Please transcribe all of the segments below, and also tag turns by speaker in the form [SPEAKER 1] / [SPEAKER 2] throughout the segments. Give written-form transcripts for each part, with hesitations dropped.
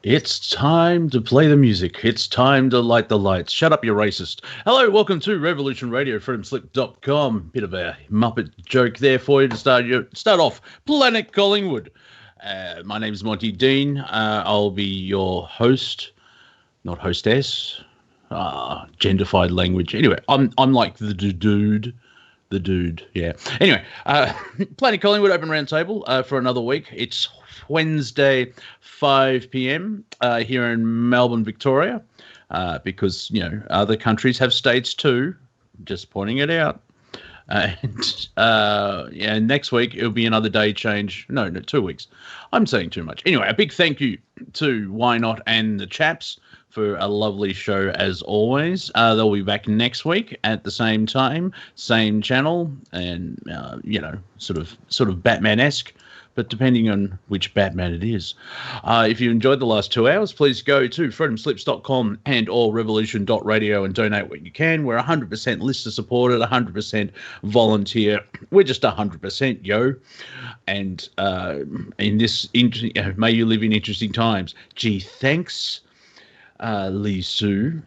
[SPEAKER 1] It's time to play the music. It's time to light the lights. Shut up, you racist. Hello, welcome to Revolution Radio, freedomslip.com. Bit of a Muppet joke there for you to start off. Planet Collingwood. My name is Monty Dean. I'll be your host, not hostess. Genderfied language. Anyway, I'm like the dude. The dude, yeah. Anyway, Planet Collingwood Open Round Table for another week. It's Wednesday, 5 p.m. Here in Melbourne, Victoria, because, you know, other countries have states too. Just pointing it out. And next week it'll be another day change. No, 2 weeks. I'm saying too much. Anyway, a big thank you to Why Not and the chaps for a lovely show as always. They'll be back next week at the same time, same channel, and sort of Batman-esque, but depending on which Batman it is. If you enjoyed the last 2 hours, please go to freedomslips.com and or revolution.radio and donate what you can. We're 100% listener supported, 100% volunteer. We're just 100%, yo. And may you live in interesting times. Gee, thanks, Lee Sue.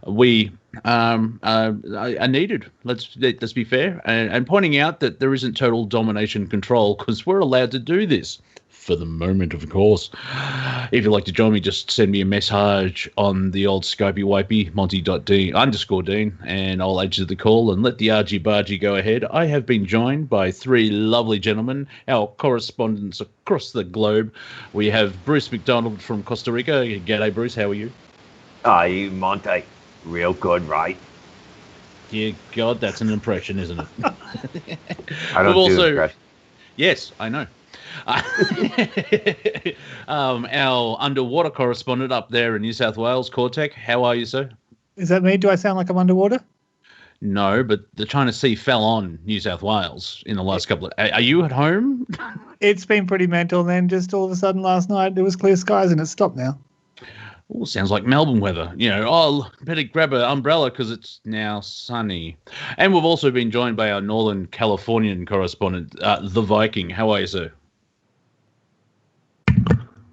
[SPEAKER 1] We are needed. Let's be fair, and pointing out that there isn't total domination control because we're allowed to do this for the moment, of course. If you'd like to join me, just send me a message on the old Skypey wipey Monty.D_Dean, and I'll add you to the call and let the argy-bargy go ahead. I have been joined by three lovely gentlemen, our correspondents across the globe. We have Bruce MacDonald from Costa Rica. G'day, Bruce. How are you?
[SPEAKER 2] You Monty. Real good, right?
[SPEAKER 1] Dear God, that's an impression, isn't it?
[SPEAKER 2] I don't do impressions.
[SPEAKER 1] Yes, I know. Our underwater correspondent up there in New South Wales, Cortek. How are you, sir?
[SPEAKER 3] Is that me? Do I sound like I'm underwater?
[SPEAKER 1] No, but the China Sea fell on New South Wales in the last couple of... Are you at home?
[SPEAKER 3] It's been pretty mental. Then just all of a sudden last night there was clear skies and it's stopped now.
[SPEAKER 1] Oh, sounds like Melbourne weather. You know, better grab an umbrella because it's now sunny. And we've also been joined by our Northern Californian correspondent, the Viking. How are you, sir?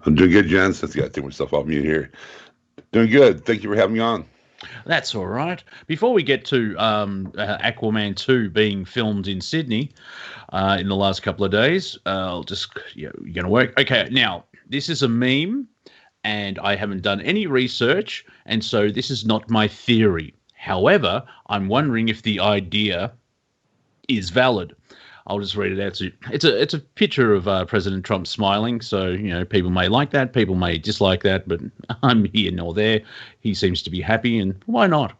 [SPEAKER 4] I'm doing good, Jens. I've got to take myself off mute here. Doing good. Thank you for having me on.
[SPEAKER 1] That's all right. Before we get to Aquaman 2 being filmed in Sydney in the last couple of days, you're going to work. Okay, now, this is a meme, and I haven't done any research, and so this is not my theory. However, I'm wondering if the idea is valid. I'll just read it out to you. It's a picture of President Trump smiling, so, you know, people may like that, people may dislike that, but I'm here nor there. He seems to be happy, and why not?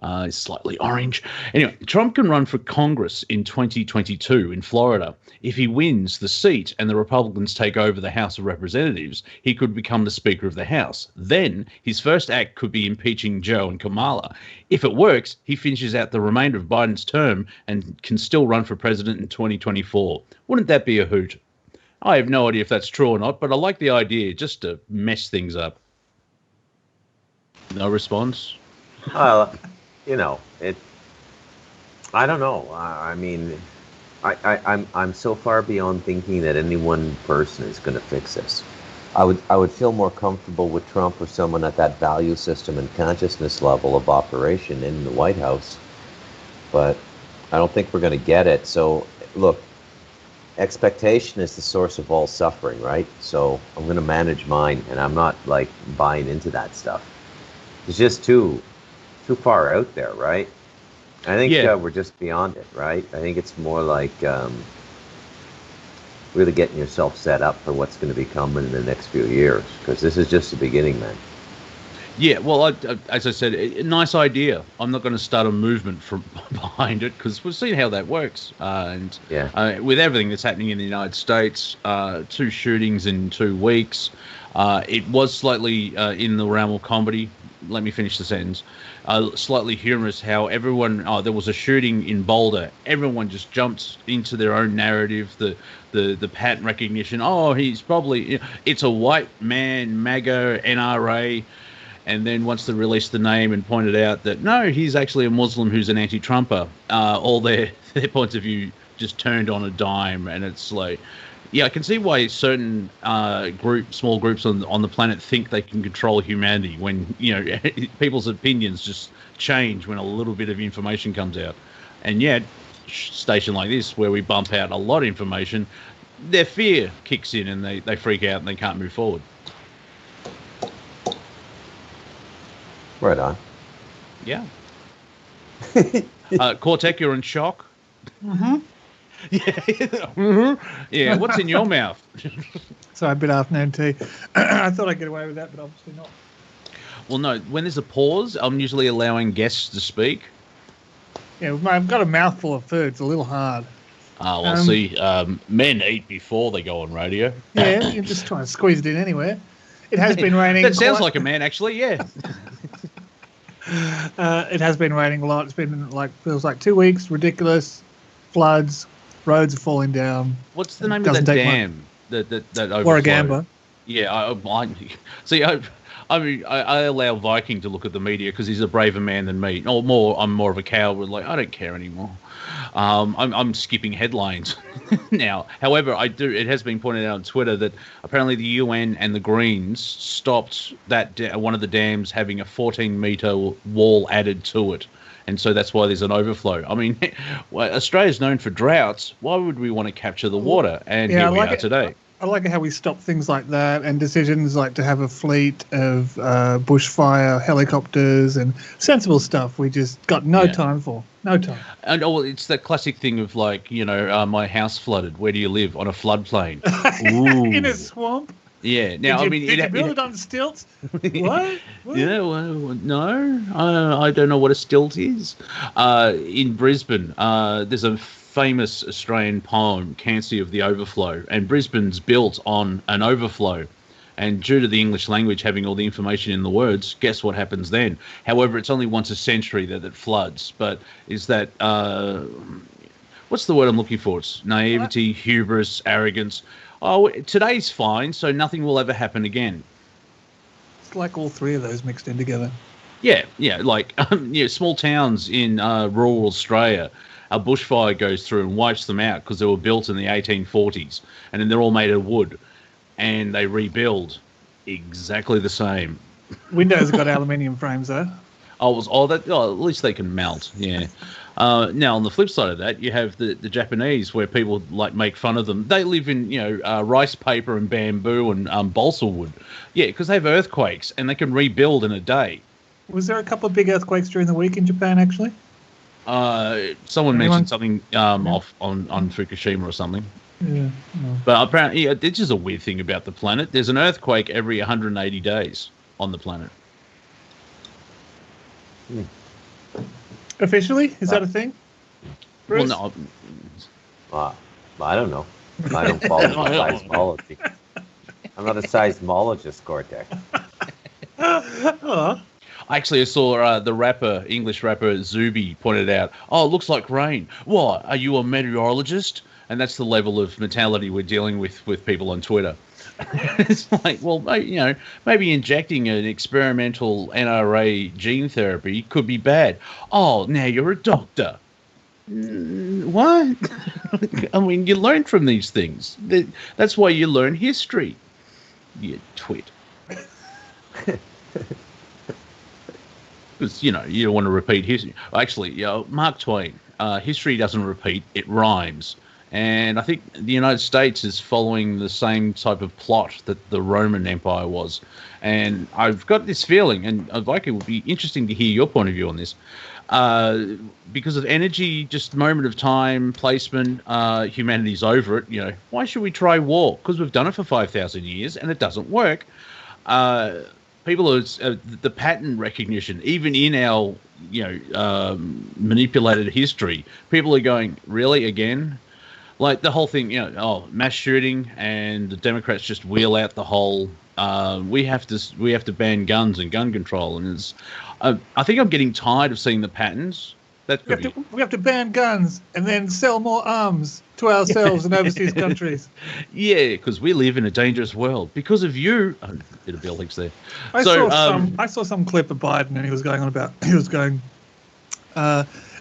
[SPEAKER 1] It's slightly orange. Anyway, Trump can run for Congress in 2022 in Florida. If he wins the seat and the Republicans take over the House of Representatives, he could become the Speaker of the House. Then his first act could be impeaching Joe and Kamala. If it works, he finishes out the remainder of Biden's term and can still run for president in 2024. Wouldn't that be a hoot? I have no idea if that's true or not, but I like the idea just to mess things up. No response?
[SPEAKER 2] You know, I don't know. I mean, I'm so far beyond thinking that any one person is going to fix this. I would feel more comfortable with Trump or someone at that value system and consciousness level of operation in the White House, but I don't think we're going to get it. So, look, expectation is the source of all suffering, right? So I'm going to manage mine, and I'm not like buying into that stuff. It's just too far out there, right? I think we're just beyond it, right? I think it's more like really getting yourself set up for what's going to be coming in the next few years, because this is just the beginning, man.
[SPEAKER 1] Yeah, well, as I said, a nice idea. I'm not going to start a movement from behind it because we've seen how that works. With everything that's happening in the United States, 2 shootings in 2 weeks, it was slightly in the realm of comedy. Let me finish the sentence. Slightly humorous how everyone, there was a shooting in Boulder. Everyone just jumped into their own narrative, the pattern recognition. Oh, he's probably, it's a white man, MAGA, NRA. And then once they released the name and pointed out that, no, he's actually a Muslim who's an anti-Trumper, all their points of view just turned on a dime. And it's like, Yeah, I can see why certain small groups on the planet think they can control humanity when, people's opinions just change when a little bit of information comes out. And yet, station like this, where we bump out a lot of information, their fear kicks in and they freak out and they can't move forward.
[SPEAKER 2] Right on.
[SPEAKER 1] Yeah. Cortek, you're in shock?
[SPEAKER 3] Mm-hmm.
[SPEAKER 1] Yeah. Mm-hmm. Yeah. What's in your mouth?
[SPEAKER 3] So a bit afternoon tea. I thought I'd get away with that, but obviously not.
[SPEAKER 1] Well, no. When there's a pause, I'm usually allowing guests to speak.
[SPEAKER 3] Yeah, I've got a mouthful of food. It's a little hard.
[SPEAKER 1] Men eat before they go on radio.
[SPEAKER 3] Yeah, you're just trying to squeeze it in anywhere. It has been raining.
[SPEAKER 1] That sounds like a man, actually. Yeah.
[SPEAKER 3] It has been raining a lot. It's been feels like 2 weeks. Ridiculous floods. Roads are falling down.
[SPEAKER 1] What's the name of that dam that overflowed?
[SPEAKER 3] Warragamba.
[SPEAKER 1] Yeah, I allow Viking to look at the media because he's a braver man than me. Or more, I'm more of a coward. Like, I don't care anymore. I'm skipping headlines now. However, it has been pointed out on Twitter that apparently the UN and the Greens stopped that one of the dams having a 14-meter wall added to it. And so that's why there's an overflow. I mean, Australia's known for droughts. Why would we want to capture the water? And here we are today.
[SPEAKER 3] I like how we stop things like that and decisions like to have a fleet of bushfire helicopters and sensible stuff we just got no time for. No time.
[SPEAKER 1] And it's that classic thing of my house flooded. Where do you live? On a floodplain. Ooh.
[SPEAKER 3] In a swamp?
[SPEAKER 1] Yeah. Now,
[SPEAKER 3] did you build it on stilts? What?
[SPEAKER 1] Yeah, well, no. I don't know what a stilt is. In Brisbane, there's a famous Australian poem, Cancy of the Overflow, and Brisbane's built on an overflow. And due to the English language having all the information in the words, guess what happens then? However, it's only once a century that it floods. But is that... what's the word I'm looking for? It's naivety, hubris, arrogance. Oh, today's fine, so nothing will ever happen again.
[SPEAKER 3] It's like all three of those mixed in together.
[SPEAKER 1] Yeah, like small towns in rural Australia, a bushfire goes through and wipes them out because they were built in the 1840s, and then they're all made of wood, and they rebuild exactly the same.
[SPEAKER 3] Windows got aluminium frames though.
[SPEAKER 1] At least they can melt. Yeah. Now, on the flip side of that, you have the Japanese, where people make fun of them. They live in rice paper and bamboo and balsa wood. Yeah, because they have earthquakes and they can rebuild in a day.
[SPEAKER 3] Was there a couple of big earthquakes during the week in Japan, actually?
[SPEAKER 1] Someone mentioned something off on Fukushima or something.
[SPEAKER 3] Yeah.
[SPEAKER 1] But apparently, this is a weird thing about the planet. There's an earthquake every 180 days on the planet.
[SPEAKER 3] Officially? Is that a thing? Bruce?
[SPEAKER 1] Well,
[SPEAKER 2] no. I don't know. I don't follow seismology. I'm not a seismologist, Cortek.
[SPEAKER 1] Actually, I saw the English rapper Zuby pointed out, it looks like rain. What? Are you a meteorologist? And that's the level of mentality we're dealing with people on Twitter. It's like, well, maybe injecting an experimental NRA gene therapy could be bad. Oh, now you're a doctor. What? I mean, you learn from these things. That's why you learn history. You twit. Because, you don't want to repeat history. Actually, Mark Twain, history doesn't repeat, it rhymes. And I think the United States is following the same type of plot that the Roman Empire was. And I've got this feeling, and Viking, it would be interesting to hear your point of view on this, because of energy, just moment of time, placement, humanity's over it. Why should we try war? Because we've done it for 5,000 years and it doesn't work. People are the pattern recognition, even in our manipulated history. People are going, really, again? Like the whole thing, mass shooting, and the Democrats just wheel out the whole. We have to ban guns and gun control, and it's. I think I'm getting tired of seeing the patterns.
[SPEAKER 3] We have to ban guns and then sell more arms to ourselves and overseas countries.
[SPEAKER 1] Yeah, because we live in a dangerous world because of you. Oh, bit of Bill Hicks there. I
[SPEAKER 3] saw some clip of Biden, and he was going on about. He was going.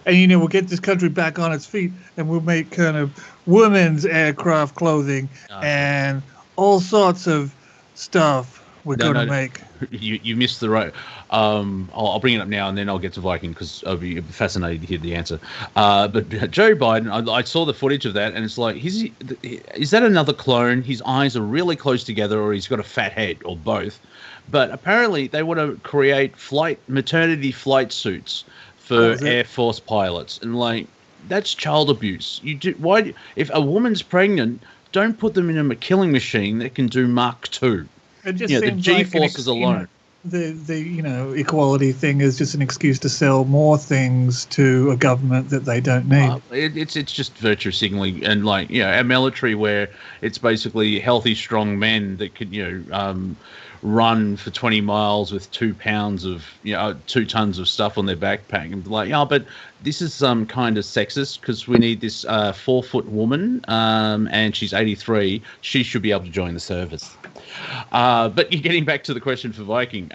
[SPEAKER 3] and we'll get this country back on its feet, and we'll make kind of women's aircraft clothing and all sorts of stuff we're going to make.
[SPEAKER 1] You missed the right. I'll bring it up now, and then I'll get to Viking because I'll be fascinated to hear the answer. But Joe Biden, I saw the footage of that, and it's like, is that another clone? His eyes are really close together, or he's got a fat head, or both. But apparently, they want to create maternity flight suits for Air Force pilots, and like that's child abuse. If a woman's pregnant, don't put them in a killing machine that can do Mach 2.
[SPEAKER 3] It just seems
[SPEAKER 1] the G-forces alone.
[SPEAKER 3] The equality thing is just an excuse to sell more things to a government that they don't need.
[SPEAKER 1] It's just virtue signaling, and like our military, where it's basically healthy, strong men that could run for 20 miles with 2 pounds of 2 tons of stuff on their backpack, and be like, but this is some kind of sexist because we need this 4-foot woman, and she's 83. She should be able to join the service. But you're getting back to the question for Viking.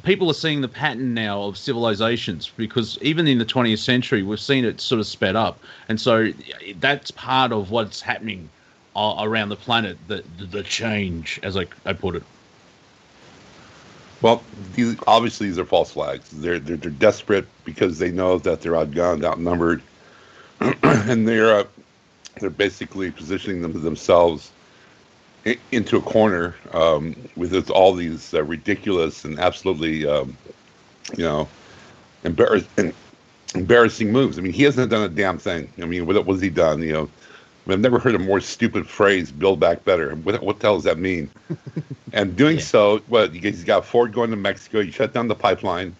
[SPEAKER 1] People are seeing the pattern now of civilizations, because even in the 20th century, we've seen it sort of sped up. And so that's part of what's happening around the planet, the change, as I put it.
[SPEAKER 4] Well, obviously these are false flags. They're desperate because they know that they're outgunned, outnumbered, and they're basically positioning themselves into a corner with all these ridiculous and absolutely, embarrassing moves. I mean, he hasn't done a damn thing. I mean, what has he done? I've never heard a more stupid phrase, "Build Back Better." What the hell does that mean? And doing so, he's got Ford going to Mexico. He shut down the pipeline.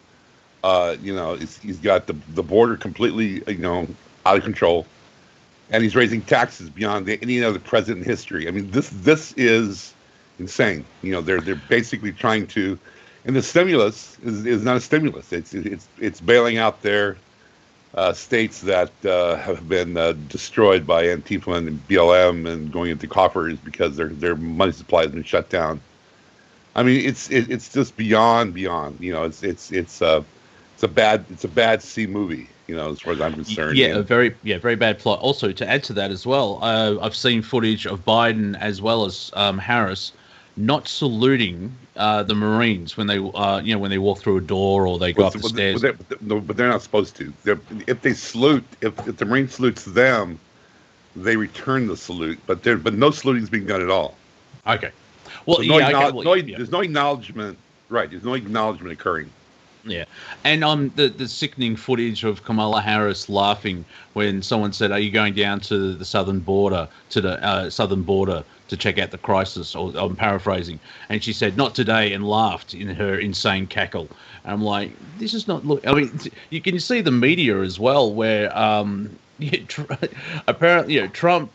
[SPEAKER 4] He's got the border completely, out of control. And he's raising taxes beyond any other president in history. I mean, this is insane. They're basically trying to, and the stimulus is not a stimulus. It's bailing out their states that have been destroyed by Antifa and BLM and going into coffers because their money supply has been shut down. I mean, it's just beyond. It's a bad C movie. As far as I'm concerned.
[SPEAKER 1] Yeah, very bad plot. Also, to add to that as well, I've seen footage of Biden as well as Harris not saluting the Marines when they walk through a door or they go up the stairs.
[SPEAKER 4] But they're not supposed to. If the Marine salutes them, they return the salute. But no saluting is being done at all.
[SPEAKER 1] Okay. Well,
[SPEAKER 4] so there's no acknowledgement. Right. There's no acknowledgement occurring.
[SPEAKER 1] Yeah, and the sickening footage of Kamala Harris laughing when someone said, "Are you going down to the southern border to check out the crisis?" Or I'm paraphrasing, and she said, "Not today," and laughed in her insane cackle. And I'm like, this is not. Look, I mean, you can see the media as well, where apparently, Trump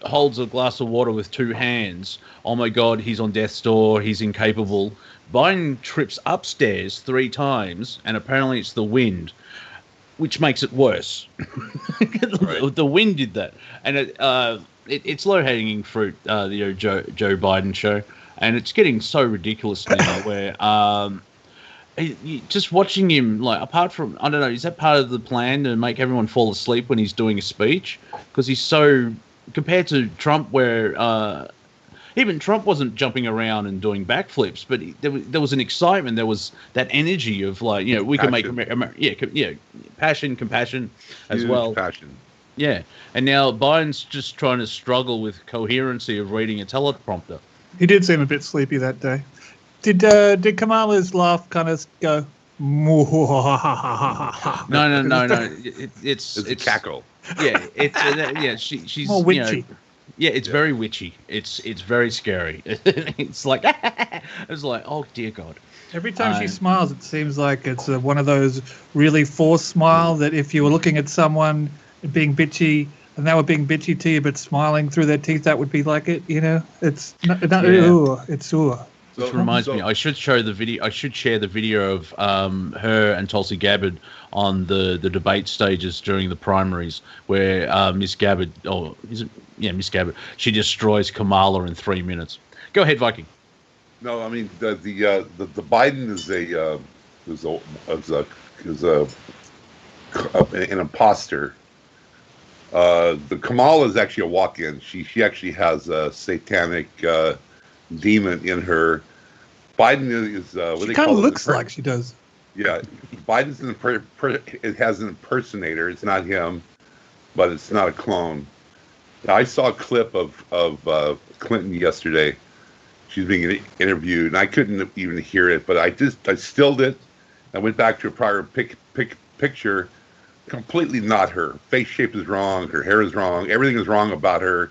[SPEAKER 1] holds a glass of water with 2 hands. Oh my God, he's on death's door. He's incapable. Biden trips upstairs 3 times, and apparently it's the wind, which makes it worse. Right. The wind did that, and it's low-hanging fruit. Joe Biden show, and it's getting so ridiculous now. Where just watching him, like, apart from, I don't know, is that part of the plan to make everyone fall asleep when he's doing a speech? Because he's so, compared to Trump, where even Trump wasn't jumping around and doing backflips, but there was an excitement. There was that energy of, like, we can make passion, compassion as well. Passion. Yeah, and now Biden's just trying to struggle with coherency of reading a teleprompter.
[SPEAKER 3] He did seem a bit sleepy that day. Did Kamala's laugh kind of go? No.
[SPEAKER 1] It's
[SPEAKER 4] a cackle.
[SPEAKER 1] Yeah, she's
[SPEAKER 3] more witchy.
[SPEAKER 1] It's very witchy. It's very scary. It's like oh dear God.
[SPEAKER 3] Every time she smiles, it seems like it's one of those really forced smile that if you were looking at someone being bitchy and they were being bitchy to you but smiling through their teeth, that would be like it. It's not it's
[SPEAKER 1] Which reminds me, I should share the video of her and Tulsi Gabbard on the debate stages during the primaries, where Miss Gabbard, Miss Gabbard, she destroys Kamala in 3 minutes. Go ahead, Viking.
[SPEAKER 4] No, I mean the Biden is a is an imposter. The Kamala is actually a walk-in. She actually has a satanic demon in her. Biden is what
[SPEAKER 3] She
[SPEAKER 4] they
[SPEAKER 3] kind
[SPEAKER 4] call
[SPEAKER 3] of
[SPEAKER 4] it.
[SPEAKER 3] looks like she does.
[SPEAKER 4] Yeah, Biden's it has an impersonator. It's not him, but it's not a clone. I saw a clip of Clinton yesterday. She's being interviewed, and I couldn't even hear it, but I stilled it. I went back to a prior picture. Completely not her. Face shape is wrong. Her hair is wrong. Everything is wrong about her.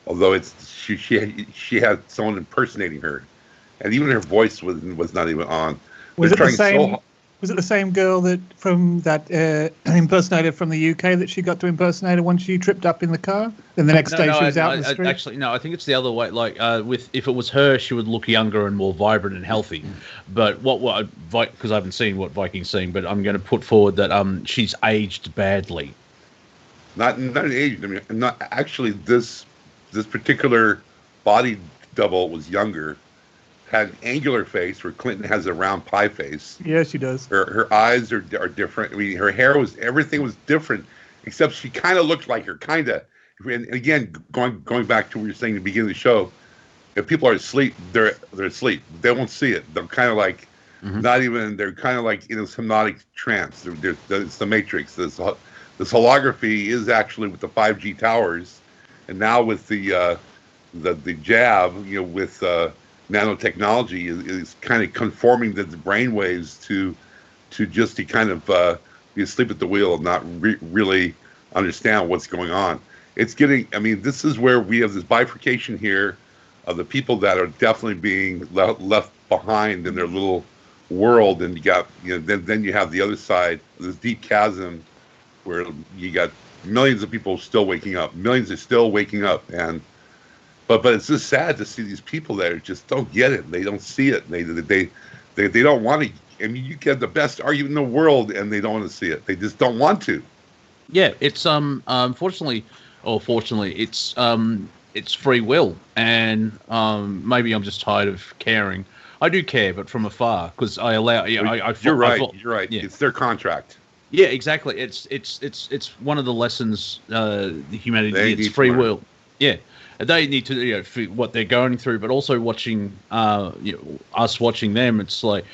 [SPEAKER 4] Although she had someone impersonating her, and even her voice was not even on.
[SPEAKER 3] Was it the same? Was it the same girl that impersonator from the UK that she got to impersonate her once she tripped up in the car? And the next day she was out in the street?
[SPEAKER 1] Actually, no, I think it's the other way. Like, if it was her, she would look younger and more vibrant and healthy. But because I haven't seen what Viking's seen, but I'm going to put forward that she's aged badly.
[SPEAKER 4] Not aged. I mean, not actually. This particular body double was younger. Had an angular face where Clinton has a round pie face.
[SPEAKER 3] Yeah, she does.
[SPEAKER 4] Her eyes are different. I mean, her hair everything was different, except she kind of looked like her, kind of. And again, going back to what you were saying at the beginning of the show, if people are asleep, they're asleep. They won't see it. They're kind of like not even. They're kind of like in a hypnotic trance. It's the Matrix. This holography is actually with the 5G towers, and now with the jab, with nanotechnology is kind of conforming the brain waves to just kind of be asleep at the wheel and not really understand what's going on. It's getting. I mean, this is where we have this bifurcation here of the people that are definitely being left behind in their little world, and you got then you have the other side, this deep chasm where you got millions of people still waking up. Millions are still waking up, and. But it's just sad to see these people that just don't get it. They don't see it. They don't want to. I mean, you get the best argument in the world, and they don't want to see it. They just don't want to.
[SPEAKER 1] Yeah, it's fortunately, it's free will, and maybe I'm just tired of caring. I do care, but from afar, because I allow. Yeah,
[SPEAKER 4] you're right. You're right.
[SPEAKER 1] Yeah.
[SPEAKER 4] It's their contract.
[SPEAKER 1] Yeah, exactly. It's one of the lessons the humanity. It's free will. Yeah. They need to, what they're going through, but also watching, us watching them. It's like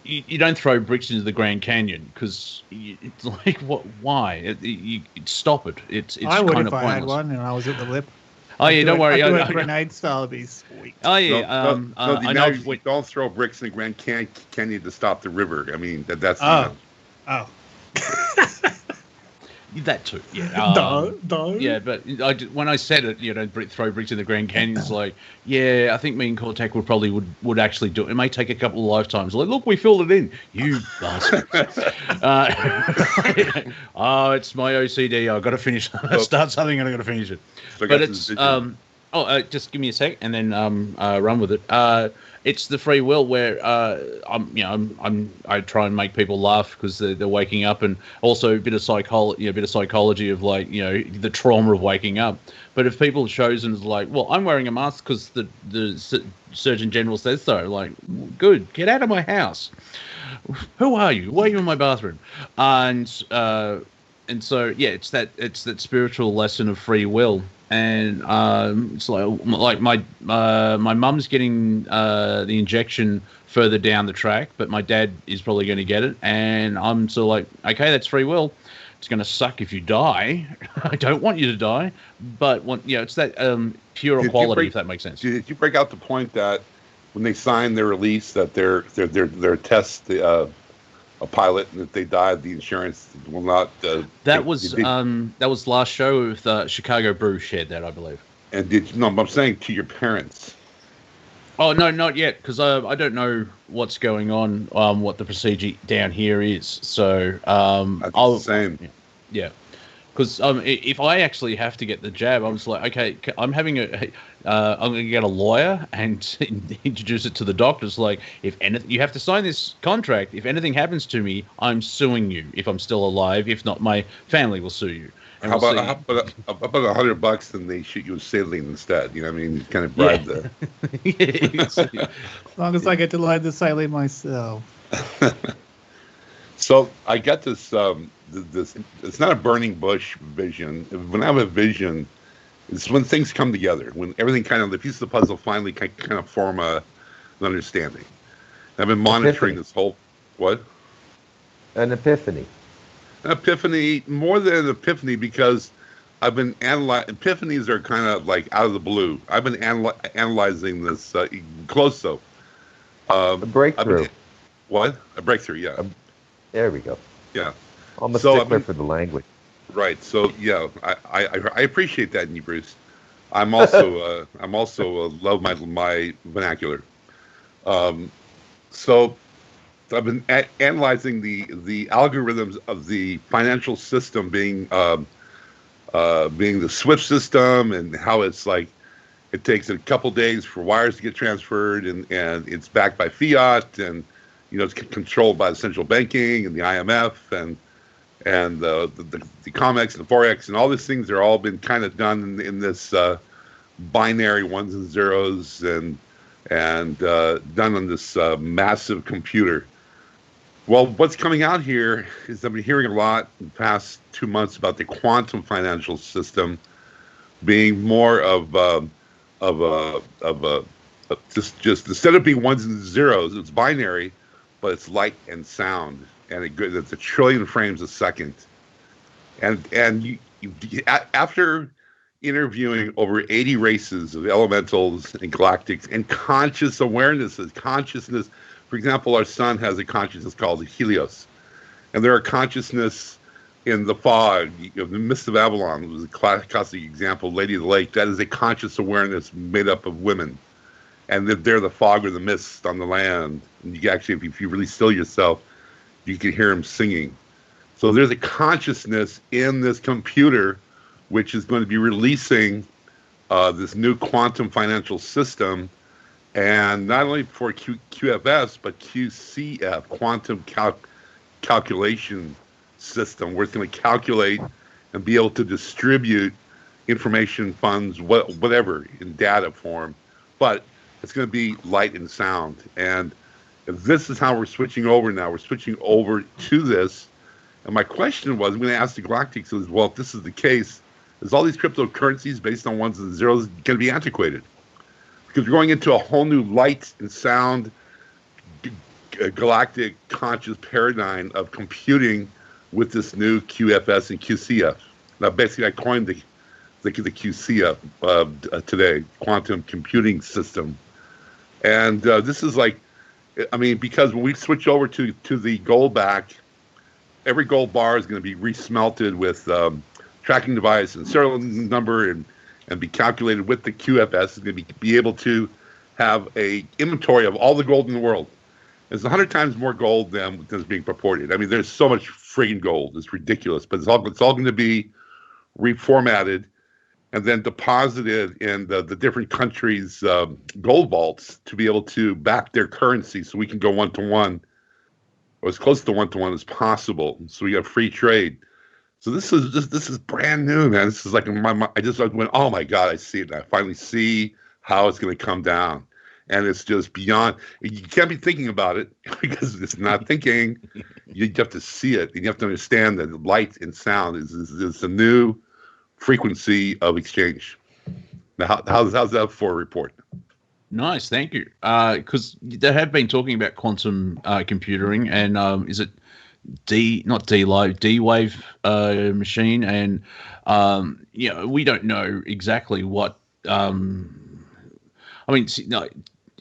[SPEAKER 1] you don't throw bricks into the Grand Canyon because it's like, what? Why? Stop it. It's
[SPEAKER 3] I would
[SPEAKER 1] kind
[SPEAKER 3] if
[SPEAKER 1] of
[SPEAKER 3] I
[SPEAKER 1] pointless.
[SPEAKER 3] had one and I was at the lip.
[SPEAKER 1] Oh yeah, don't worry.
[SPEAKER 3] I'd do a grenade style, it'd be sweet.
[SPEAKER 1] Oh yeah.
[SPEAKER 4] I know. Don't throw bricks in the Grand Canyon to stop the river. I mean, that's.
[SPEAKER 3] Oh.
[SPEAKER 1] That too, yeah.
[SPEAKER 3] Yeah,
[SPEAKER 1] but when I said it, throw bricks in the Grand Canyon, it's like, yeah, I think me and Cortek would actually do it. It may take a couple of lifetimes. Like, look, we filled it in. You bastard. It's my OCD. I've got to finish. Start something and I've got to finish it.
[SPEAKER 4] So
[SPEAKER 1] but it's just give me a sec and then run with it. It's the free will where I try and make people laugh because they're waking up, and also a bit of psychology of like the trauma of waking up. But if people chosen as like, well, I'm wearing a mask because the Surgeon General says so. Like, good, get out of my house. Who are you? Why are you in my bathroom? And so yeah, it's that spiritual lesson of free will. And it's like my mum's getting the injection further down the track, but my dad is probably going to get it. And I'm sort of like, okay, that's free will. It's going to suck if you die. I don't want you to die, but it's that pure equality, if that makes sense.
[SPEAKER 4] Did you break out the point that when they signed their release that their test a pilot, and if they died, the insurance will not.
[SPEAKER 1] That was last show with Chicago Brew shared that, I believe.
[SPEAKER 4] And I'm saying to your parents.
[SPEAKER 1] Oh no, not yet, because I don't know what's going on, what the procedure down here is. So
[SPEAKER 4] the same.
[SPEAKER 1] Yeah, because if I actually have to get the jab, I'm just like, okay, I'm going to get a lawyer and introduce it to the doctors. Like, if anything, you have to sign this contract. If anything happens to me, I'm suing you. If I'm still alive, if not, my family will sue you. And
[SPEAKER 4] how about $100 and they shoot you with saline instead? You know what I mean? You kind of bribe the.
[SPEAKER 3] As long as I get to load the saline myself.
[SPEAKER 4] So I got this. This it's not a burning bush vision. When I have a vision, it's when things come together. When everything kind of the pieces of the puzzle finally kind of form an understanding. I've been monitoring this whole what?
[SPEAKER 2] An epiphany.
[SPEAKER 4] An epiphany, more than an epiphany, because I've been analyzing. Epiphanies are kind of like out of the blue. I've been analyzing this close though.
[SPEAKER 2] A breakthrough.
[SPEAKER 4] What? A breakthrough, yeah.
[SPEAKER 2] There we go.
[SPEAKER 4] Yeah.
[SPEAKER 2] I'm a stickler for the language. Right.
[SPEAKER 4] So yeah, I appreciate that in you, Bruce. I'm also love my vernacular. So I've been analyzing the algorithms of the financial system being the SWIFT system, and how it's like it takes a couple days for wires to get transferred, and it's backed by fiat, and it's controlled by the central banking and the IMF and the COMEX and the Forex and all these things are all been kind of done in this binary ones and zeros and done on this massive computer. Well, what's coming out here is I've been hearing a lot in the past 2 months about the quantum financial system being more of just instead of being ones and zeros, it's binary, but it's light and sound, and it's a trillion frames a second. And you after interviewing over 80 races of elementals and galactics and consciousness, for example, our sun has a consciousness called Helios, and there are consciousness in the fog. The Mist of Avalon was a classic example. Lady of the Lake, that is a conscious awareness made up of women, and they're the fog or the mist on the land. And you actually, if you really still yourself, you can hear them singing. So there's a consciousness in this computer, which is going to be releasing this new quantum financial system, and not only for QFS, but QCF, quantum calculation system, where it's going to calculate and be able to distribute information, funds, whatever, in data form. But it's going to be light and sound. And this is how we're switching over now. We're switching over to this. And my question was, I'm going to ask the Galactics, is, well, if this is the case, is all these cryptocurrencies based on ones and zeros going to be antiquated? Because we're going into a whole new light and sound galactic conscious paradigm of computing with this new QFS and QCF. Now, basically, I coined the QCF today, quantum computing system. And this is like, I mean, because when we switch over to the gold back, every gold bar is going to be resmelted with tracking device and serial number and be calculated with the QFS. It's going to be able to have a inventory of all the gold in the world. There's 100 times more gold than is being purported. I mean, there's so much friggin' gold. It's ridiculous. But it's all going to be reformatted and then deposited in the different countries' gold vaults to be able to back their currency, so we can go one-to-one, or as close to one-to-one as possible. So we have free trade. So this is brand new, man. This is like in my mind. I went, oh my God, I see it. And I finally see how it's going to come down. And it's just beyond. You can't be thinking about it because it's not thinking. You have to see it, and you have to understand that light and sound is a new frequency of exchange. Now, how's that for a report?
[SPEAKER 1] Nice, thank you. Because they have been talking about quantum computing, and is it D-Wave machine, and we don't know exactly what. I mean, no,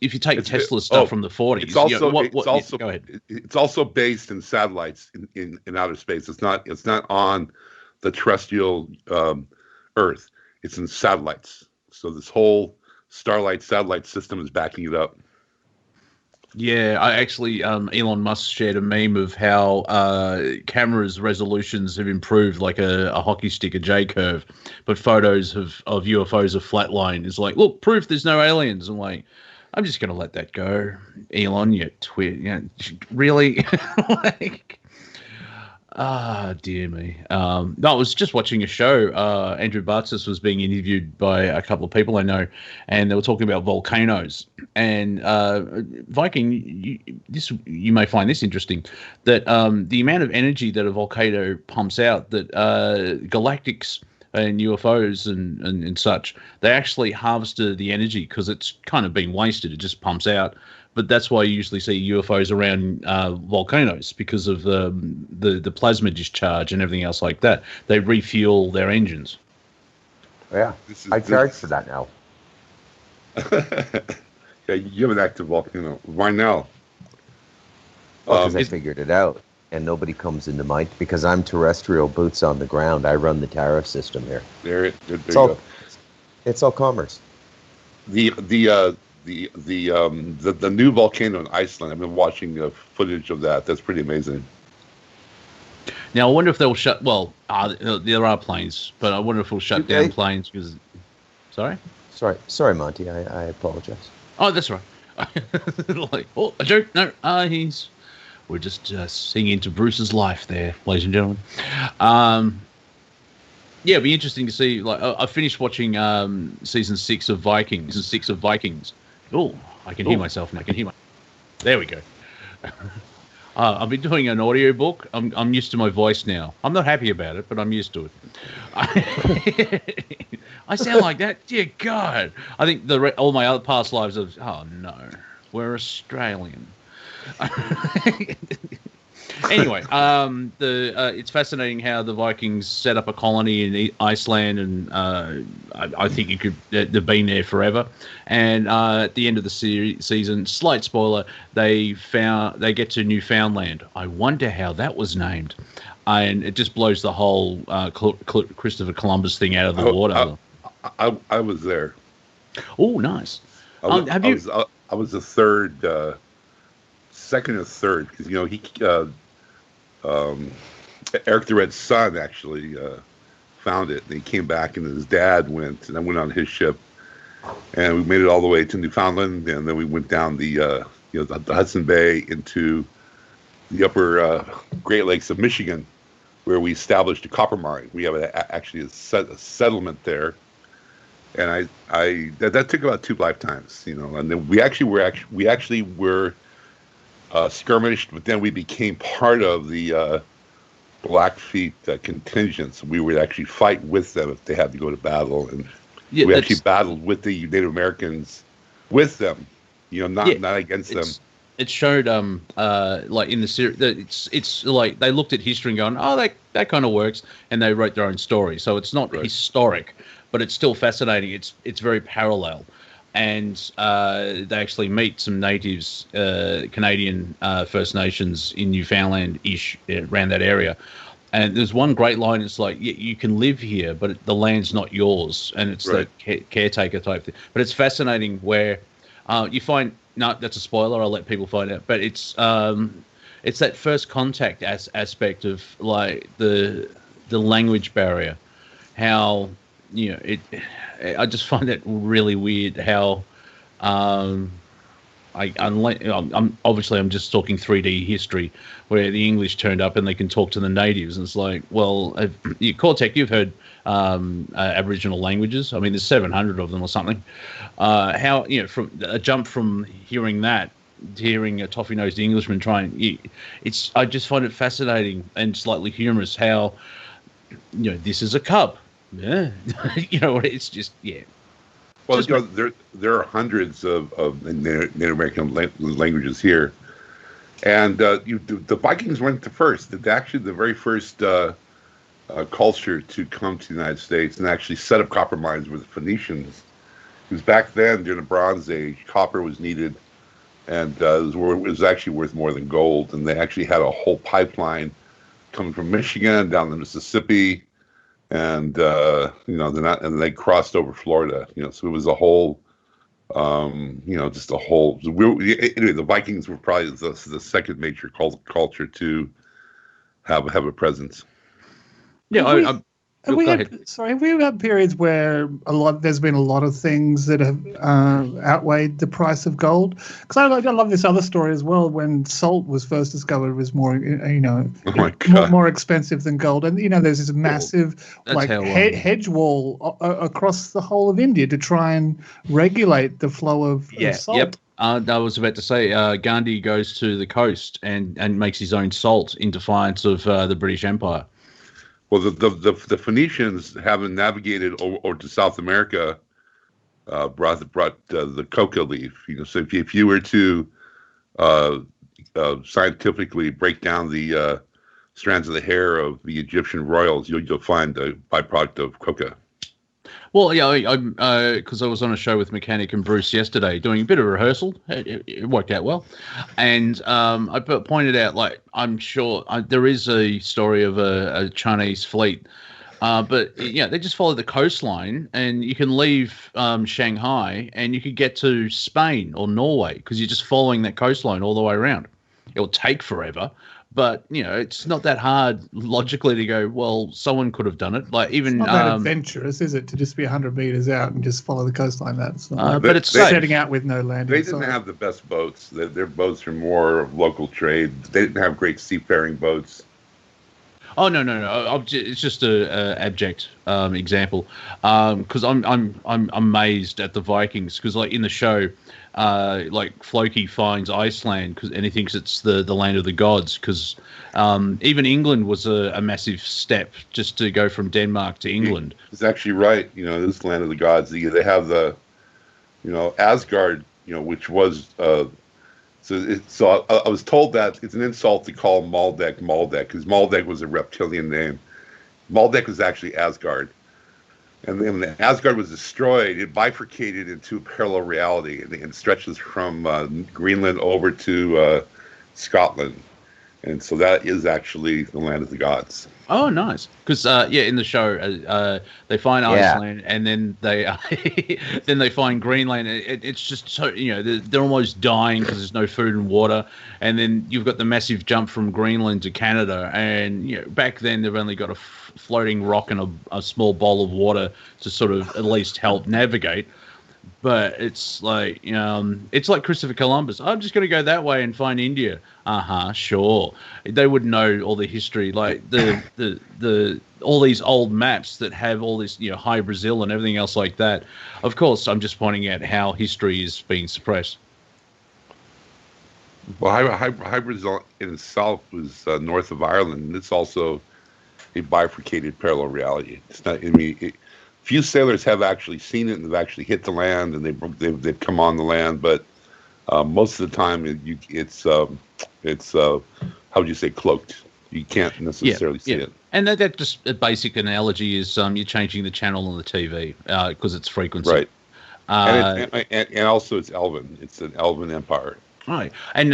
[SPEAKER 1] if you take Tesla's stuff from the 40s,
[SPEAKER 4] it's also
[SPEAKER 1] go ahead.
[SPEAKER 4] It's also based in satellites in outer space. It's not on the terrestrial Earth. It's in satellites. So this whole Starlight satellite system is backing it up.
[SPEAKER 1] Yeah, I actually, Elon Musk shared a meme of how cameras' resolutions have improved like a hockey stick, a J curve, but photos of UFOs are flatline. It's like, look, proof there's no aliens. I'm like, I'm just going to let that go. Elon, you twit. Really? Dear me. No, I was just watching a show. Andrew Bartzis was being interviewed by a couple of people I know, and they were talking about volcanoes. And Viking, you may find this interesting, that the amount of energy that a volcano pumps out, that galactics and UFOs and such, they actually harvested the energy because it's kind of been wasted. It just pumps out. But that's why you usually see UFOs around volcanoes, because of the plasma discharge and everything else like that. They refuel their engines.
[SPEAKER 2] Yeah, I charge for that now.
[SPEAKER 4] Yeah, you have an active volcano. Why now?
[SPEAKER 2] Because I figured it out, and nobody comes into mind, because I'm terrestrial, boots on the ground. I run the tariff system here.
[SPEAKER 4] There you go.
[SPEAKER 2] It's all commerce.
[SPEAKER 4] The new volcano in Iceland. I've been watching footage of that. That's pretty amazing.
[SPEAKER 1] Now I wonder if they'll shut. Well, there are planes, but I wonder if we'll shut down planes because.
[SPEAKER 2] Sorry, Monty. I apologize.
[SPEAKER 1] Oh, that's right. Like, oh, a joke. No, we're just singing into Bruce's life there, ladies and gentlemen. Yeah, it'd be interesting to see. Like, I finished watching season 6 of Vikings. Oh, I can hear myself now. There we go. I've been doing an audio book. I'm used to my voice now. I'm not happy about it, but I'm used to it. I sound like that? Dear God. I think all my other past lives of, oh no, we're Australian. Anyway, it's fascinating how the Vikings set up a colony in Iceland, and I think they've been there forever. And at the end of the season, slight spoiler, they get to Newfoundland. I wonder how that was named, and it just blows the whole Christopher Columbus thing out of the water.
[SPEAKER 4] I was there.
[SPEAKER 1] Oh, nice.
[SPEAKER 4] I was the third. Second or third, because Eric the Red's son actually found it, and he came back, and his dad went, and I went on his ship, and we made it all the way to Newfoundland, and then we went down the Hudson Bay into the upper Great Lakes of Michigan, where we established a copper mine. We have actually a settlement there, and that took about 2 lifetimes, and then we actually were skirmished, but then we became part of the Blackfeet contingents. We would actually fight with them if they had to go to battle, and we actually battled with the Native Americans with them, not against them.
[SPEAKER 1] It showed like in the series, it's like they looked at history and going, oh, that kind of works, and they wrote their own story. So it's not historic, but it's still fascinating. It's very parallel. And they actually meet some natives, Canadian First Nations in Newfoundland-ish, around that area. And there's one great line. It's like, you can live here, but the land's not yours. And it's the caretaker type thing. But it's fascinating where you find, no, that's a spoiler. I'll let people find out. But it's that first contact aspect of like the language barrier, how, I just find it really weird how I'm just talking 3D history, where the English turned up and they can talk to the natives, and it's like, well, Cortek, you've heard Aboriginal languages. I mean, there's 700 of them or something. How from a jump from hearing that to hearing a toffee-nosed Englishman I just find it fascinating and slightly humorous how this is a cub. Yeah, it's just
[SPEAKER 4] Well, there are hundreds of Native American languages here, and the Vikings weren't the first. They're actually the very first culture to come to the United States and actually set up copper mines were the Phoenicians. Because back then, during the Bronze Age, copper was needed, and it was actually worth more than gold. And they actually had a whole pipeline coming from Michigan down the Mississippi. And and they crossed over Florida. So it was a whole, just a whole. Anyway, the Vikings were probably the second major culture to have a presence.
[SPEAKER 1] Yeah,
[SPEAKER 3] And we've had periods where there's been a lot of things that have outweighed the price of gold. Because I love this other story as well. When salt was first discovered, it was more, more expensive than gold. And there's this massive hedge wall across the whole of India to try and regulate the flow of salt.
[SPEAKER 1] Yep. I was about to say, Gandhi goes to the coast and makes his own salt in defiance of the British Empire.
[SPEAKER 4] Well, the Phoenicians, having navigated over to South America, brought the coca leaf. So if you were to scientifically break down the strands of the hair of the Egyptian royals, you'll find a byproduct of coca.
[SPEAKER 1] Well, yeah, because I was on a show with Mechanic and Bruce yesterday doing a bit of rehearsal. It worked out well. And I pointed out, I'm sure there is a story of a Chinese fleet. But, they just follow the coastline, and you can leave Shanghai and you could get to Spain or Norway because you're just following that coastline all the way around. It'll take forever. But, it's not that hard logically to go, well, someone could have done it. It's not
[SPEAKER 3] that adventurous, is it, to just be 100 meters out and just follow the coastline? That's not
[SPEAKER 1] but it's safe.
[SPEAKER 3] Setting out with no landing.
[SPEAKER 4] They didn't have the best boats. Their boats are more local trade. They didn't have great seafaring boats.
[SPEAKER 1] Oh, no. It's just a abject example. Because I'm amazed at the Vikings. Because, in the show, Floki finds Iceland and he thinks it's the land of the gods. Because even England was a massive step just to go from Denmark to England.
[SPEAKER 4] It's actually right. This land of the gods. They have the, Asgard. Which was. So I was told that it's an insult to call Maldek because Maldek was a reptilian name. Maldek was actually Asgard. And then when Asgard was destroyed, it bifurcated into a parallel reality and stretches from Greenland over to Scotland. And so that is actually the land of the gods.
[SPEAKER 1] Oh, nice. Because in the show, they find Iceland, and then they then they find Greenland. It's just so they're almost dying because there's no food and water. And then you've got the massive jump from Greenland to Canada, and back then they've only got a floating rock and a small bowl of water to sort of at least help navigate. But it's like Christopher Columbus. I'm just going to go that way and find India. Sure. They would know all the history, like the all these old maps that have all this, High Brazil and everything else like that. Of course, I'm just pointing out how history is being suppressed.
[SPEAKER 4] Well, High Brazil in itself was north of Ireland, and it's also a bifurcated parallel reality. It's not. Few sailors have actually seen it and they've actually hit the land and they've come on the land, but most of the time it's how would you say, cloaked. You can't necessarily see it.
[SPEAKER 1] And that just a basic analogy is you're changing the channel on the TV because it's frequency.
[SPEAKER 4] Right. And also it's Elven. It's an Elven empire.
[SPEAKER 1] Right. And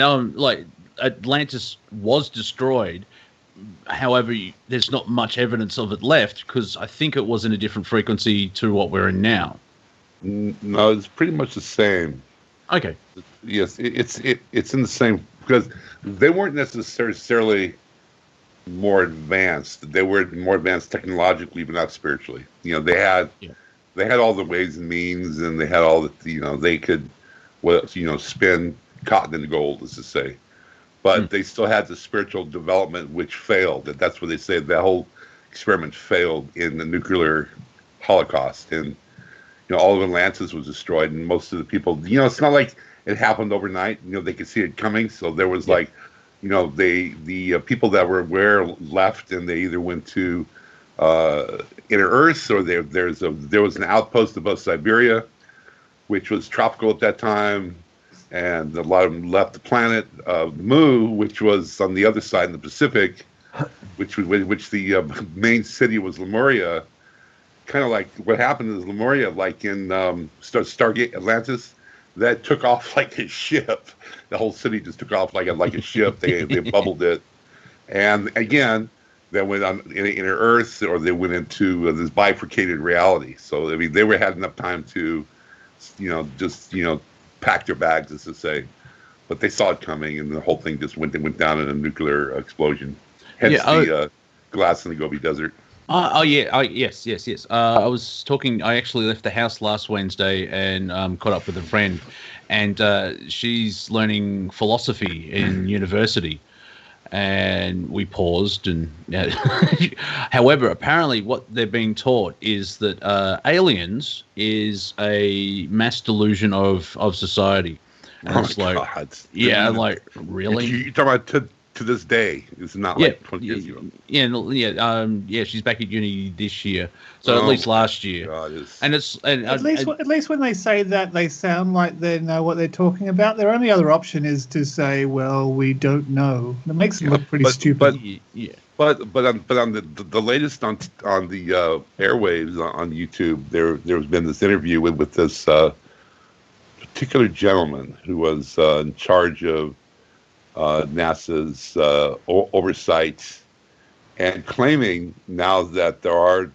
[SPEAKER 1] Atlantis was destroyed. However, there's not much evidence of it left because I think it was in a different frequency to what we're in now.
[SPEAKER 4] No, it's pretty much the same.
[SPEAKER 1] Okay.
[SPEAKER 4] Yes, it's in the same because they weren't necessarily more advanced. They were more advanced technologically, but not spiritually. They had all the ways and means, and they had all the they could spin cotton into gold, as to say. But they still had the spiritual development, which failed. That's what they say. That whole experiment failed in the nuclear holocaust. And, all of Atlantis was destroyed. And most of the people, it's not like it happened overnight. They could see it coming. So there was the people that were aware left, and they either went to Inner Earth, or there was an outpost above Siberia, which was tropical at that time. And a lot of them left the planet. Mu, which was on the other side in the Pacific, which the main city was Lemuria. Kind of like what happened is Lemuria, like in Stargate Atlantis, that took off like a ship. The whole city just took off like a ship. They bubbled it, and again, they went on Inner Earth, or they went into this bifurcated reality. So they had enough time to, pack their bags, as to say, but they saw it coming, and the whole thing just went down in a nuclear explosion. Hence the glass in the Gobi Desert.
[SPEAKER 1] Yes. I was talking. I actually left the house last Wednesday and caught up with a friend, and she's learning philosophy in university. And we paused, and however, apparently, what they're being taught is that aliens is a mass delusion of society. And it's like,
[SPEAKER 4] God.
[SPEAKER 1] like really?
[SPEAKER 4] You're talking about to this day. It's not like 20 years ago.
[SPEAKER 1] She's back at uni this year, so at least last year.
[SPEAKER 4] God,
[SPEAKER 3] at least when they say that, they sound like they know what they're talking about. Their only other option is to say, "Well, we don't know." It makes them look pretty stupid.
[SPEAKER 4] But on the latest on the airwaves on YouTube, there's been this interview with this particular gentleman who was in charge of NASA's oversight, and claiming now that there are